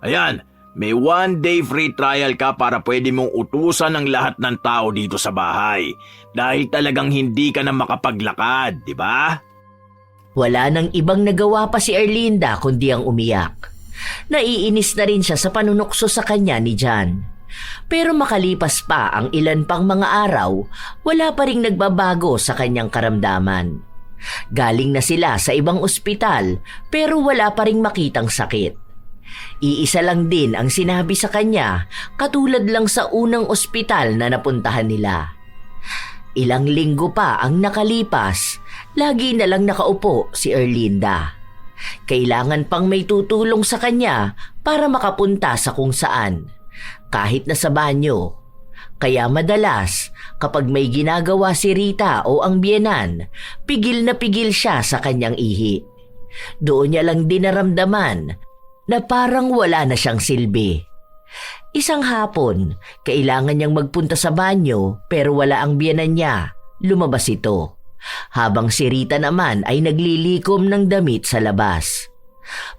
Ayan, may 1-day free trial ka para pwede mong utusan ng lahat ng tao dito sa bahay. Dahil talagang hindi ka na makapaglakad, di ba? Wala nang ibang nagawa pa si Erlinda kundi ang umiyak. Naiinis na rin siya sa panunukso sa kanya ni John. Pero makalipas pa ang ilan pang mga araw, wala pa ring nagbabago sa kanyang karamdaman. Galing na sila sa ibang ospital pero wala pa ring makitang sakit. Iisa lang din ang sinabi sa kanya, katulad lang sa unang ospital na napuntahan nila. Ilang linggo pa ang nakalipas, lagi na lang nakaupo si Erlinda. Kailangan pang may tutulong sa kanya para makapunta sa kung saan, kahit na sa banyo. Kaya madalas, kapag may ginagawa si Rita o ang biyenan, pigil na pigil siya sa kanyang ihi. Doon niya lang din naramdaman na parang wala na siyang silbi. Isang hapon, kailangan niyang magpunta sa banyo pero wala ang biyenan niya. Lumabas ito. Habang si Rita naman ay naglilikom ng damit sa labas.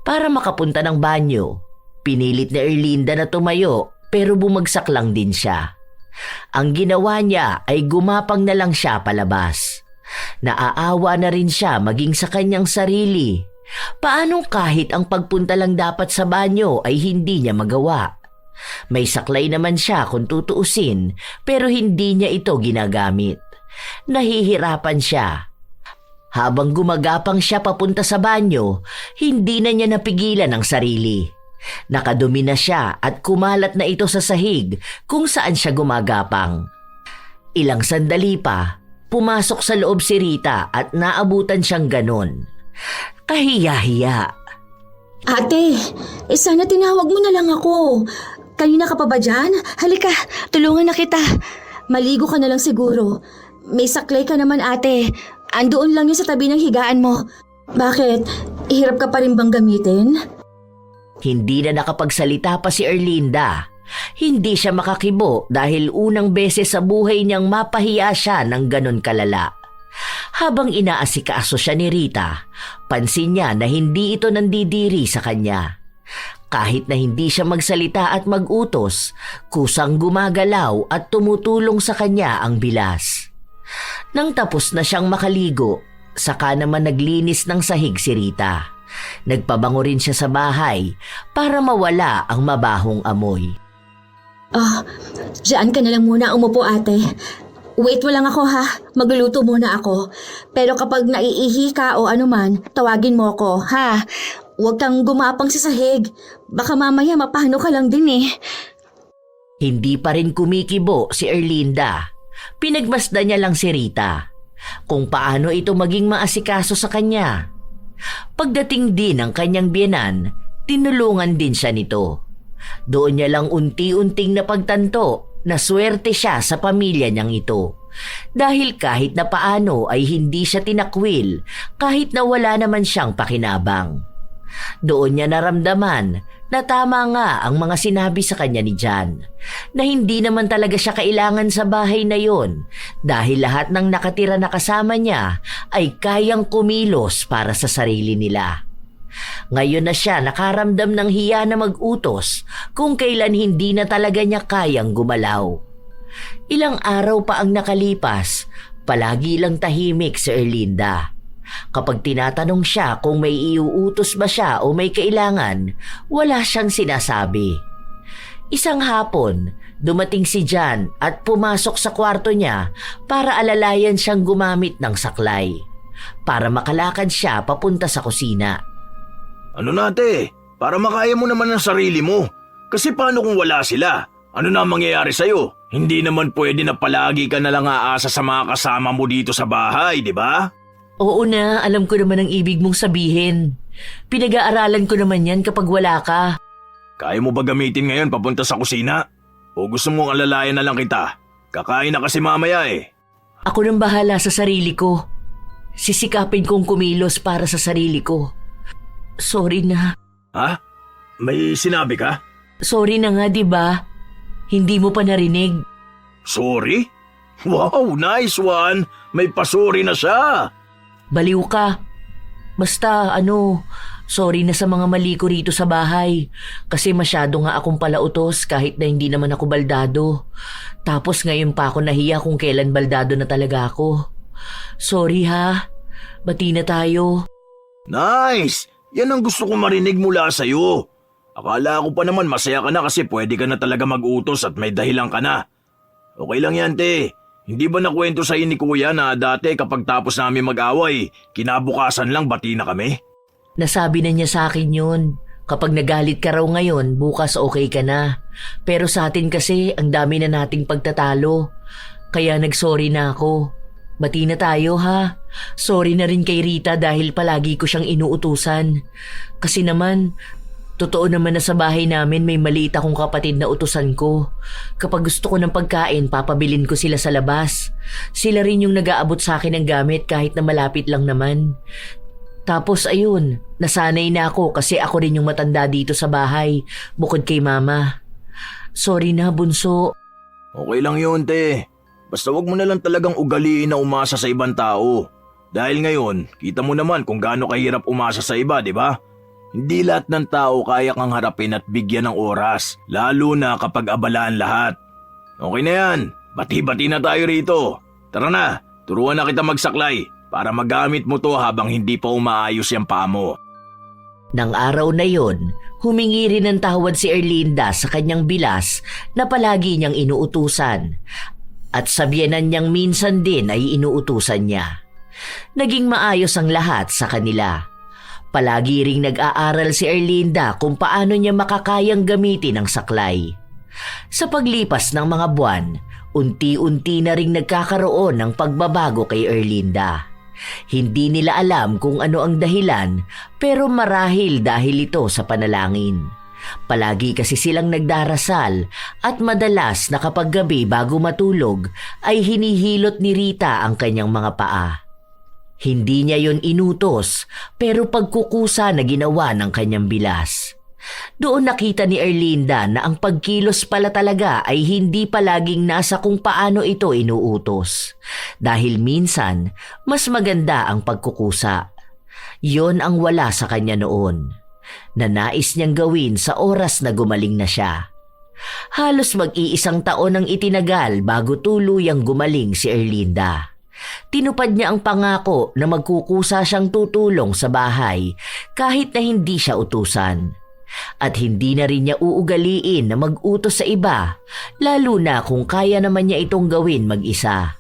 Para makapunta ng banyo, pinilit ni Erlinda na tumayo pero bumagsak lang din siya. Ang ginawa niya ay gumapang na lang siya palabas. Naaawa na rin siya maging sa kanyang sarili. Paanong kahit ang pagpunta lang dapat sa banyo ay hindi niya magawa? May saklay naman siya kung tutuusin pero hindi niya ito ginagamit. Nahihirapan siya. Habang gumagapang siya papunta sa banyo, hindi na niya napigilan ang sarili. Nakadumi na siya at kumalat na ito sa sahig kung saan siya gumagapang. Ilang sandali pa, pumasok sa loob si Rita at naabutan siyang ganon. Kahiya-hiya. Ate, sana tinawag mo na lang ako. Kanina ka pa ba dyan? Halika, tulungan na kita. Maligo ka na lang siguro. May saklay ka naman ate. Andoon lang yun sa tabi ng higaan mo. Bakit? Hirap ka pa rin bang gamitin? Hindi na nakapagsalita pa si Erlinda. Hindi siya makakibo dahil unang beses sa buhay niyang mapahiya siya ng ganon kalala. Habang inaasikaso siya ni Rita, pansin niya na hindi ito nandidiri sa kanya. Kahit na hindi siya magsalita at mag-utos, kusang gumagalaw at tumutulong sa kanya ang bilas. Nang tapos na siyang makaligo, saka naman naglinis ng sahig si Rita. Nagpabango rin siya sa bahay para mawala ang mabahong amoy. Diyan ka na lang muna umupo ate. Wait mo lang ako ha, magluluto muna ako. Pero kapag naiihi ka o anuman, tawagin mo ako ha. Huwag kang gumapang sa sahig. Baka mamaya mapano ka lang din eh. Hindi pa rin kumikibo si Erlinda. Pinagmasdan niya lang si Rita kung paano ito maging maasikaso sa kanya. Pagdating din ng kanyang biyenan, tinulungan din siya nito. Doon niya lang unti-unting napagtanto na swerte siya sa pamilya niyang ito. Dahil kahit na paano ay hindi siya tinakwil kahit na wala naman siyang pakinabang. Doon niya naramdaman na tama nga ang mga sinabi sa kanya ni Jan, na hindi naman talaga siya kailangan sa bahay na yon dahil lahat ng nakatira na kasama niya ay kayang kumilos para sa sarili nila. Ngayon na siya nakaramdam ng hiya na mag-utos kung kailan hindi na talaga niya kayang gumalaw. Ilang araw pa ang nakalipas, palagi lang tahimik si Erlinda. Kapag tinatanong siya kung may iuutos ba siya o may kailangan, wala siyang sinasabi. Isang hapon, dumating si Jan at pumasok sa kwarto niya para alalayan siyang gumamit ng saklay, para makalakad siya papunta sa kusina. Ano nate? Para makaya mo naman ang sarili mo. Kasi paano kung wala sila? Ano na ang mangyayari sa'yo? Hindi naman pwede na palagi ka na lang aasa sa mga kasama mo dito sa bahay, di ba? Oo na, alam ko naman ang ibig mong sabihin. Pinag-aaralan ko naman yan kapag wala ka. Kaya mo ba gamitin ngayon papunta sa kusina? O gusto mong alalayan na lang kita? Kakain na kasi mamaya eh. Ako nang bahala sa sarili ko. Sisikapin kong kumilos para sa sarili ko. Sorry na. Ha? May sinabi ka? Sorry na nga, di ba? Hindi mo pa narinig. Sorry? Wow, nice one! May pasuri na siya! Baliw ka. Basta, sorry na sa mga mali ko rito sa bahay. Kasi masyado nga akong palautos kahit na hindi naman ako baldado. Tapos ngayon pa ako nahiya kung kailan baldado na talaga ako. Sorry ha. Bati na tayo. Nice! Yan ang gusto kong marinig mula sa'yo. Akala ko pa naman masaya ka na kasi pwede ka na talaga mag-utos at may dahilan ka na. Okay lang yan, te. Hindi ba nakwento sa'yo ni Kuya na dati kapag tapos namin mag-away, kinabukasan lang bati na kami? Nasabi na niya sa akin yun. Kapag nagalit ka raw ngayon, bukas okay ka na. Pero sa atin kasi, ang dami na nating pagtatalo. Kaya nagsorry na ako. Bati na tayo ha. Sorry na rin kay Rita dahil palagi ko siyang inuutusan. Kasi naman, totoo naman na sa bahay namin may maliit akong kapatid na utusan ko. Kapag gusto ko ng pagkain, papabilin ko sila sa labas. Sila rin yung nag-aabot sa akin ng gamit kahit na malapit lang naman. Tapos ayun, nasanay na ako kasi ako rin yung matanda dito sa bahay, bukod kay mama. Sorry na, bunso. Okay lang yun, te. Basta wag mo na lang talagang ugaliin na umasa sa ibang tao. Dahil ngayon, kita mo naman kung gaano kahirap umasa sa iba, di ba? Hindi lahat ng tao kaya kang harapin at bigyan ng oras, lalo na kapag abalaan lahat. Okay na yan, bati-bati na tayo rito. Tara na, turuan na kita magsaklay para magamit mo to habang hindi pa umaayos yung paa mo. Nang araw na yon, humingi rin ng tawad si Erlinda sa kanyang bilas na palagi niyang inuutusan at sa biyenan niyang minsan din ay inuutusan niya. Naging maayos ang lahat sa kanila. Palagi ring nag-aaral si Erlinda kung paano niya makakayang gamitin ang saklay. Sa paglipas ng mga buwan, unti-unti na ring nagkakaroon ng pagbabago kay Erlinda. Hindi nila alam kung ano ang dahilan, pero marahil dahil ito sa panalangin. Palagi kasi silang nagdarasal at madalas na kapag gabi bago matulog ay hinihilot ni Rita ang kanyang mga paa. Hindi niya yon inutos pero pagkukusa na ginawa ng kanyang bilas. Doon nakita ni Erlinda na ang pagkilos pala talaga ay hindi palaging nasa kung paano ito inuutos. Dahil minsan, mas maganda ang pagkukusa. Yon ang wala sa kanya noon, na nais niyang gawin sa oras na gumaling na siya. Halos mag-iisang taon ang itinagal bago tuluyang gumaling si Erlinda. Tinupad niya ang pangako na magkukusa siyang tutulong sa bahay kahit na hindi siya utusan. At hindi na rin niya uugaliin na mag-utos sa iba, lalo na kung kaya naman niya itong gawin mag-isa.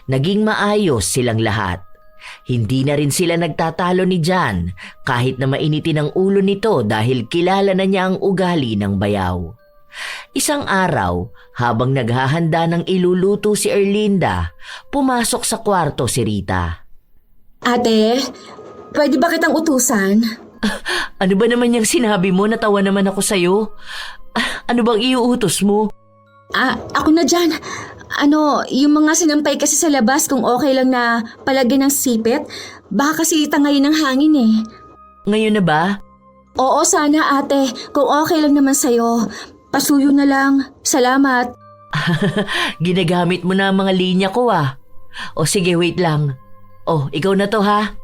Naging maayos silang lahat. Hindi na rin sila nagtatalo ni John kahit na mainitin ang ulo nito dahil kilala na niya ang ugali ng bayaw. Isang araw, habang naghahanda ng iluluto si Erlinda, pumasok sa kwarto si Rita. Ate, pwede ba kitang utusan? Ano ba naman yung sinabi mo? Natawa naman ako sa'yo. Ano bang iuutos mo? Ako na dyan. Yung mga sinampay kasi sa labas kung okay lang na palagyan ng sipit, baka kasi tangayin ng hangin eh. Ngayon na ba? Oo sana ate, kung okay lang naman sa'yo. Pasuyo na lang. Salamat. Ginagamit mo na ang mga linya ko ah. O sige, wait lang. Ikaw na to ha?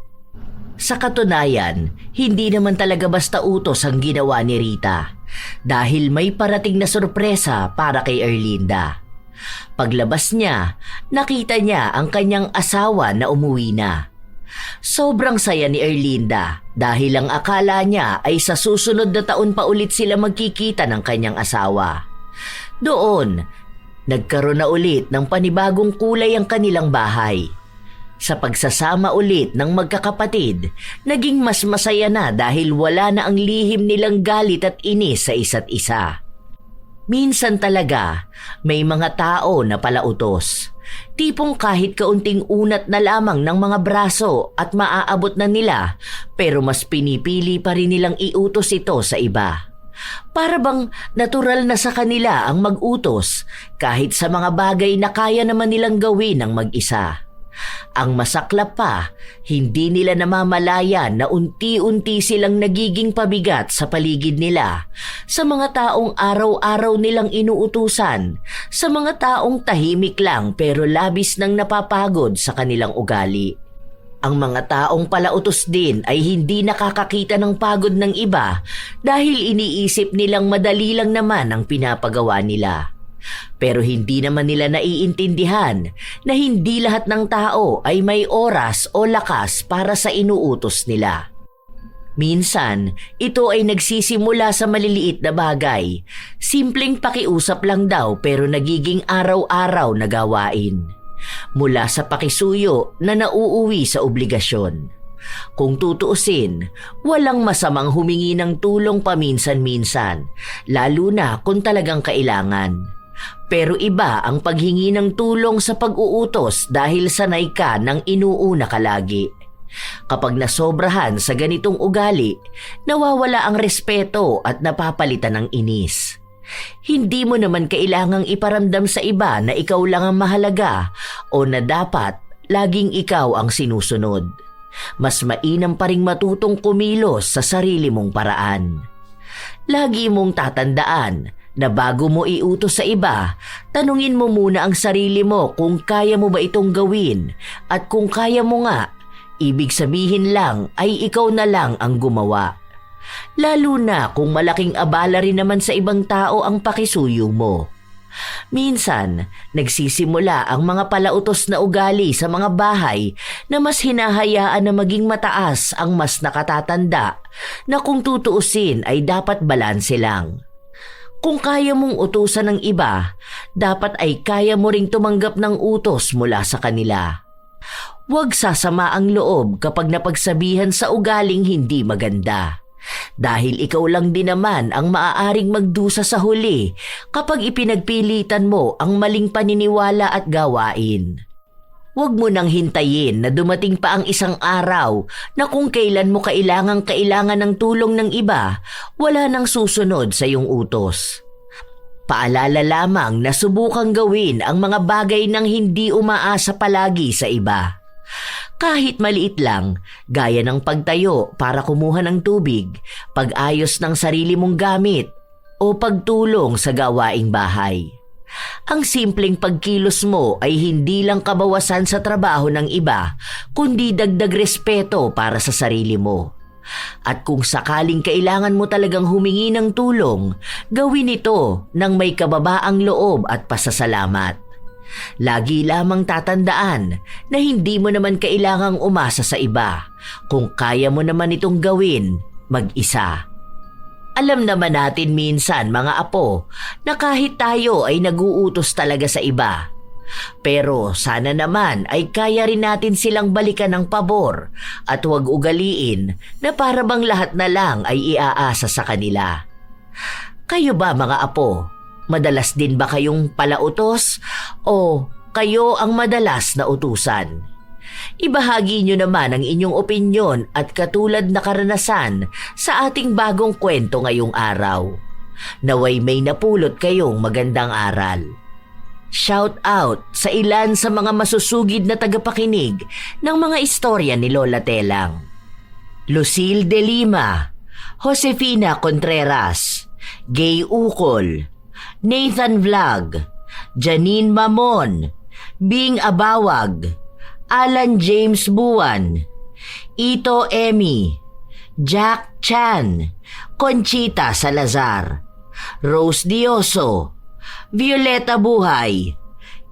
Sa katunayan, hindi naman talaga basta utos ang ginawa ni Rita dahil may parating na sorpresa para kay Erlinda. Paglabas niya, nakita niya ang kanyang asawa na umuwi na. Sobrang saya ni Erlinda dahil ang akala niya ay sa susunod na taon pa ulit sila magkikita ng kanyang asawa. Doon, nagkaroon na ulit ng panibagong kulay ang kanilang bahay. Sa pagsasama ulit ng magkakapatid, naging mas masaya na dahil wala na ang lihim nilang galit at inis sa isa't isa. Minsan talaga, may mga tao na palautos. Tipong kahit kaunting unat na lamang ng mga braso at maaabot na nila, pero mas pinipili pa rin nilang iutos ito sa iba. Para bang natural na sa kanila ang mag-utos kahit sa mga bagay na kaya naman nilang gawin ng mag-isa. Ang masaklap pa, hindi nila namamalayan na unti-unti silang nagiging pabigat sa paligid nila, sa mga taong araw-araw nilang inuutusan, sa mga taong tahimik lang pero labis nang napapagod sa kanilang ugali. Ang mga taong palautos din ay hindi nakakakita ng pagod ng iba dahil iniisip nilang madali lang naman ang pinapagawa nila. Pero hindi naman nila naiintindihan na hindi lahat ng tao ay may oras o lakas para sa inuutos nila. Minsan, ito ay nagsisimula sa maliliit na bagay. Simpleng pakiusap lang daw pero nagiging araw-araw na gawain. Mula sa pakisuyo na nauuwi sa obligasyon. Kung tutuusin, walang masamang humingi ng tulong paminsan-minsan, lalo na kung talagang kailangan. Pero iba ang paghingi ng tulong sa pag-uutos dahil sanay ka ng inuuna ka lagi. Kapag nasobrahan sa ganitong ugali, nawawala ang respeto at napapalitan ng inis. Hindi mo naman kailangang iparamdam sa iba na ikaw lang ang mahalaga o na dapat laging ikaw ang sinusunod. Mas mainam pa ring matutong kumilos sa sarili mong paraan. Lagi mong tatandaan na bago mo iutos sa iba, tanungin mo muna ang sarili mo kung kaya mo ba itong gawin at kung kaya mo nga, ibig sabihin lang ay ikaw na lang ang gumawa. Lalo na kung malaking abala rin naman sa ibang tao ang pakisuyo mo. Minsan, nagsisimula ang mga palautos na ugali sa mga bahay na mas hinahayaan na maging mataas ang mas nakatatanda na kung tutuusin ay dapat balanse lang. Kung kaya mong utusan ng iba, dapat ay kaya mo ring tumanggap ng utos mula sa kanila. Huwag sasama ang loob kapag napagsabihan sa ugaling hindi maganda. Dahil ikaw lang din naman ang maaaring magdusa sa huli kapag ipinagpilitan mo ang maling paniniwala at gawain. Huwag mo nang hintayin na dumating pa ang isang araw na kung kailan mo kailangan ng tulong ng iba, wala nang susunod sa iyong utos. Paalala lamang na subukang gawin ang mga bagay nang hindi umaasa palagi sa iba. Kahit maliit lang, gaya ng pagtayo para kumuha ng tubig, pag-ayos ng sarili mong gamit, o pagtulong sa gawaing bahay. Ang simpleng pagkilos mo ay hindi lang kabawasan sa trabaho ng iba, kundi dagdag respeto para sa sarili mo. At kung sakaling kailangan mo talagang humingi ng tulong, gawin ito ng may kababaang loob at pasasalamat. Lagi lamang tatandaan na hindi mo naman kailangang umasa sa iba kung kaya mo naman itong gawin mag-isa. Alam naman natin minsan mga apo na kahit tayo ay naguutos talaga sa iba. Pero sana naman ay kaya rin natin silang balikan ng pabor at huwag ugaliin na para bang lahat na lang ay iaasa sa kanila. Kayo ba mga apo? Madalas din ba kayong palautos o kayo ang madalas na utusan? Ibahagi nyo naman ang inyong opinyon at katulad na karanasan sa ating bagong kwento ngayong araw. Naway may napulot kayong magandang aral. Shout out sa ilan sa mga masusugid na tagapakinig ng mga istorya ni Lola Telang. Lucille de Lima, Josefina Contreras, Gay Ukol, Nathan Vlog, Janine Mamon, Bing Abawag, Alan James Buwan, Ito Emmy, Jack Chan, Conchita Salazar, Rose Dioso, Violeta Buhay,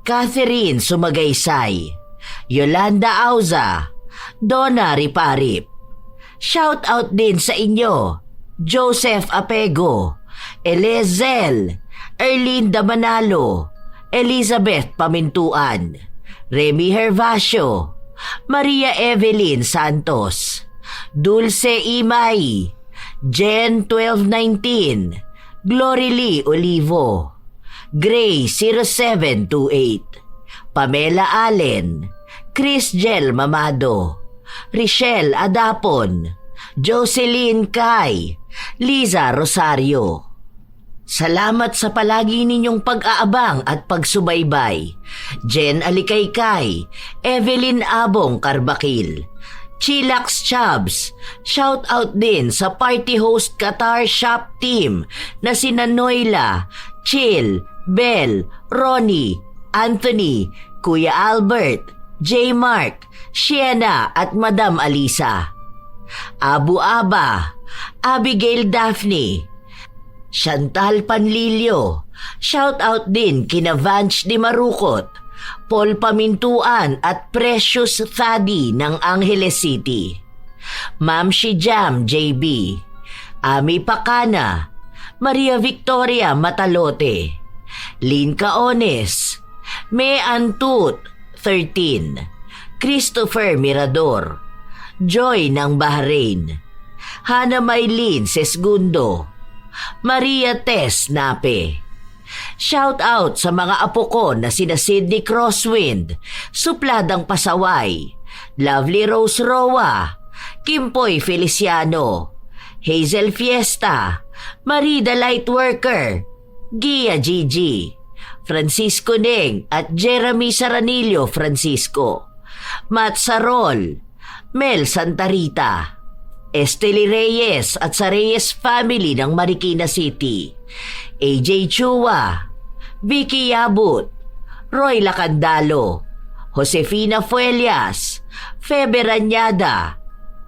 Catherine Sumagaysay, Yolanda Auza, Donna Riparip. Shout out din sa inyo, Joseph Apego, Elezel, Erlinda Manalo, Elizabeth Pamintuan, Remy Hervasio, Maria Evelyn Santos, Dulce Imay, Jen 1219, Glory Lee Olivo, Gray 0728, Pamela Allen, Chris Jel Mamado, Richelle Adapon, Jocelyn Kai, Liza Rosario. Salamat sa palagi ninyong pag-aabang at pagsubaybay. Jen Alikaykay, Evelyn Abong Carbakil, Chillax Chubbs. Shout out din sa party host Qatar Shop Team na sina Noyla, Chill, Bell, Ronnie, Anthony, Kuya Albert, J. Mark, Sienna at Madam Alisa. Abu Aba, Abigail Daphne, Chantal Panlilio. Shout out din kina Vanch Di Marukot, Paul Pamintuan at Precious Thadi ng Angeles City. Ma'am Shijam JB, Ami Pakana, Maria Victoria Matalote, Lynn Caones, May Antut 13, Christopher Mirador, Joy ng Bahrain, Hana Maylin Sesgundo, Maria Tess Nape. Shout out sa mga apo ko na sina Sidney Crosswind, Supladang Pasaway, Lovely Rose Roa, Kimpoy Feliciano, Hazel Fiesta, Marida Lightworker, Gia Gigi, Francisco Neng at Jeremy Saranillo Francisco, Matt Sarol, Mel Santarita, Esteli Reyes at sa Reyes family ng Marikina City, AJ Chua, Vicky Yabut, Roy Lacandalo, Josefina Fuelias, Febe Ranyada,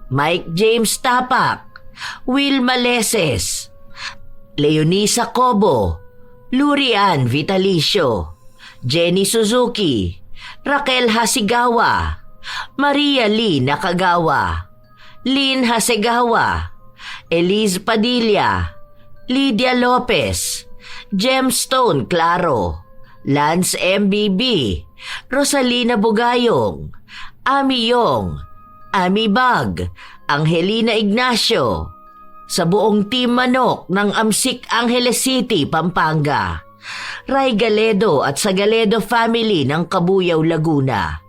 Mike James Tapak, Will Maleses, Leonisa Cobo, Lurian Vitalicio, Jenny Suzuki, Raquel Hasigawa, Maria Lee Nakagawa, Lynn Hasegawa, Elise Padilla, Lydia Lopez, Gemstone Claro, Lance MBB, Rosalina Bugayong, Ami Yong, Ami Bag, Angelina Ignacio, sa buong Team Manok ng Amsik Angeles City, Pampanga, Ray Galedo at sa Galedo family ng Kabuyaw, Laguna,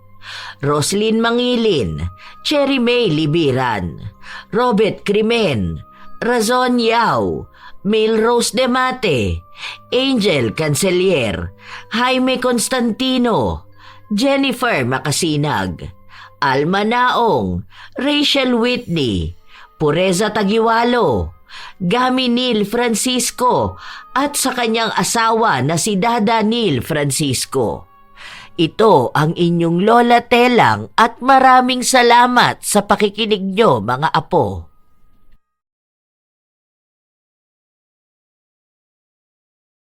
Roslyn Mangilin, Cherry May Libiran, Robert Crimen, Razon Yao, Milrose Demate, Angel Cancelier, Jaime Constantino, Jennifer Makasinag, Alma Naong, Rachel Whitney, Pureza Tagiwalo, Gami Neil Francisco at sa kanyang asawa na si Dada Neil Francisco. Ito ang inyong Lola Telang at maraming salamat sa pakikinig nyo, mga apo.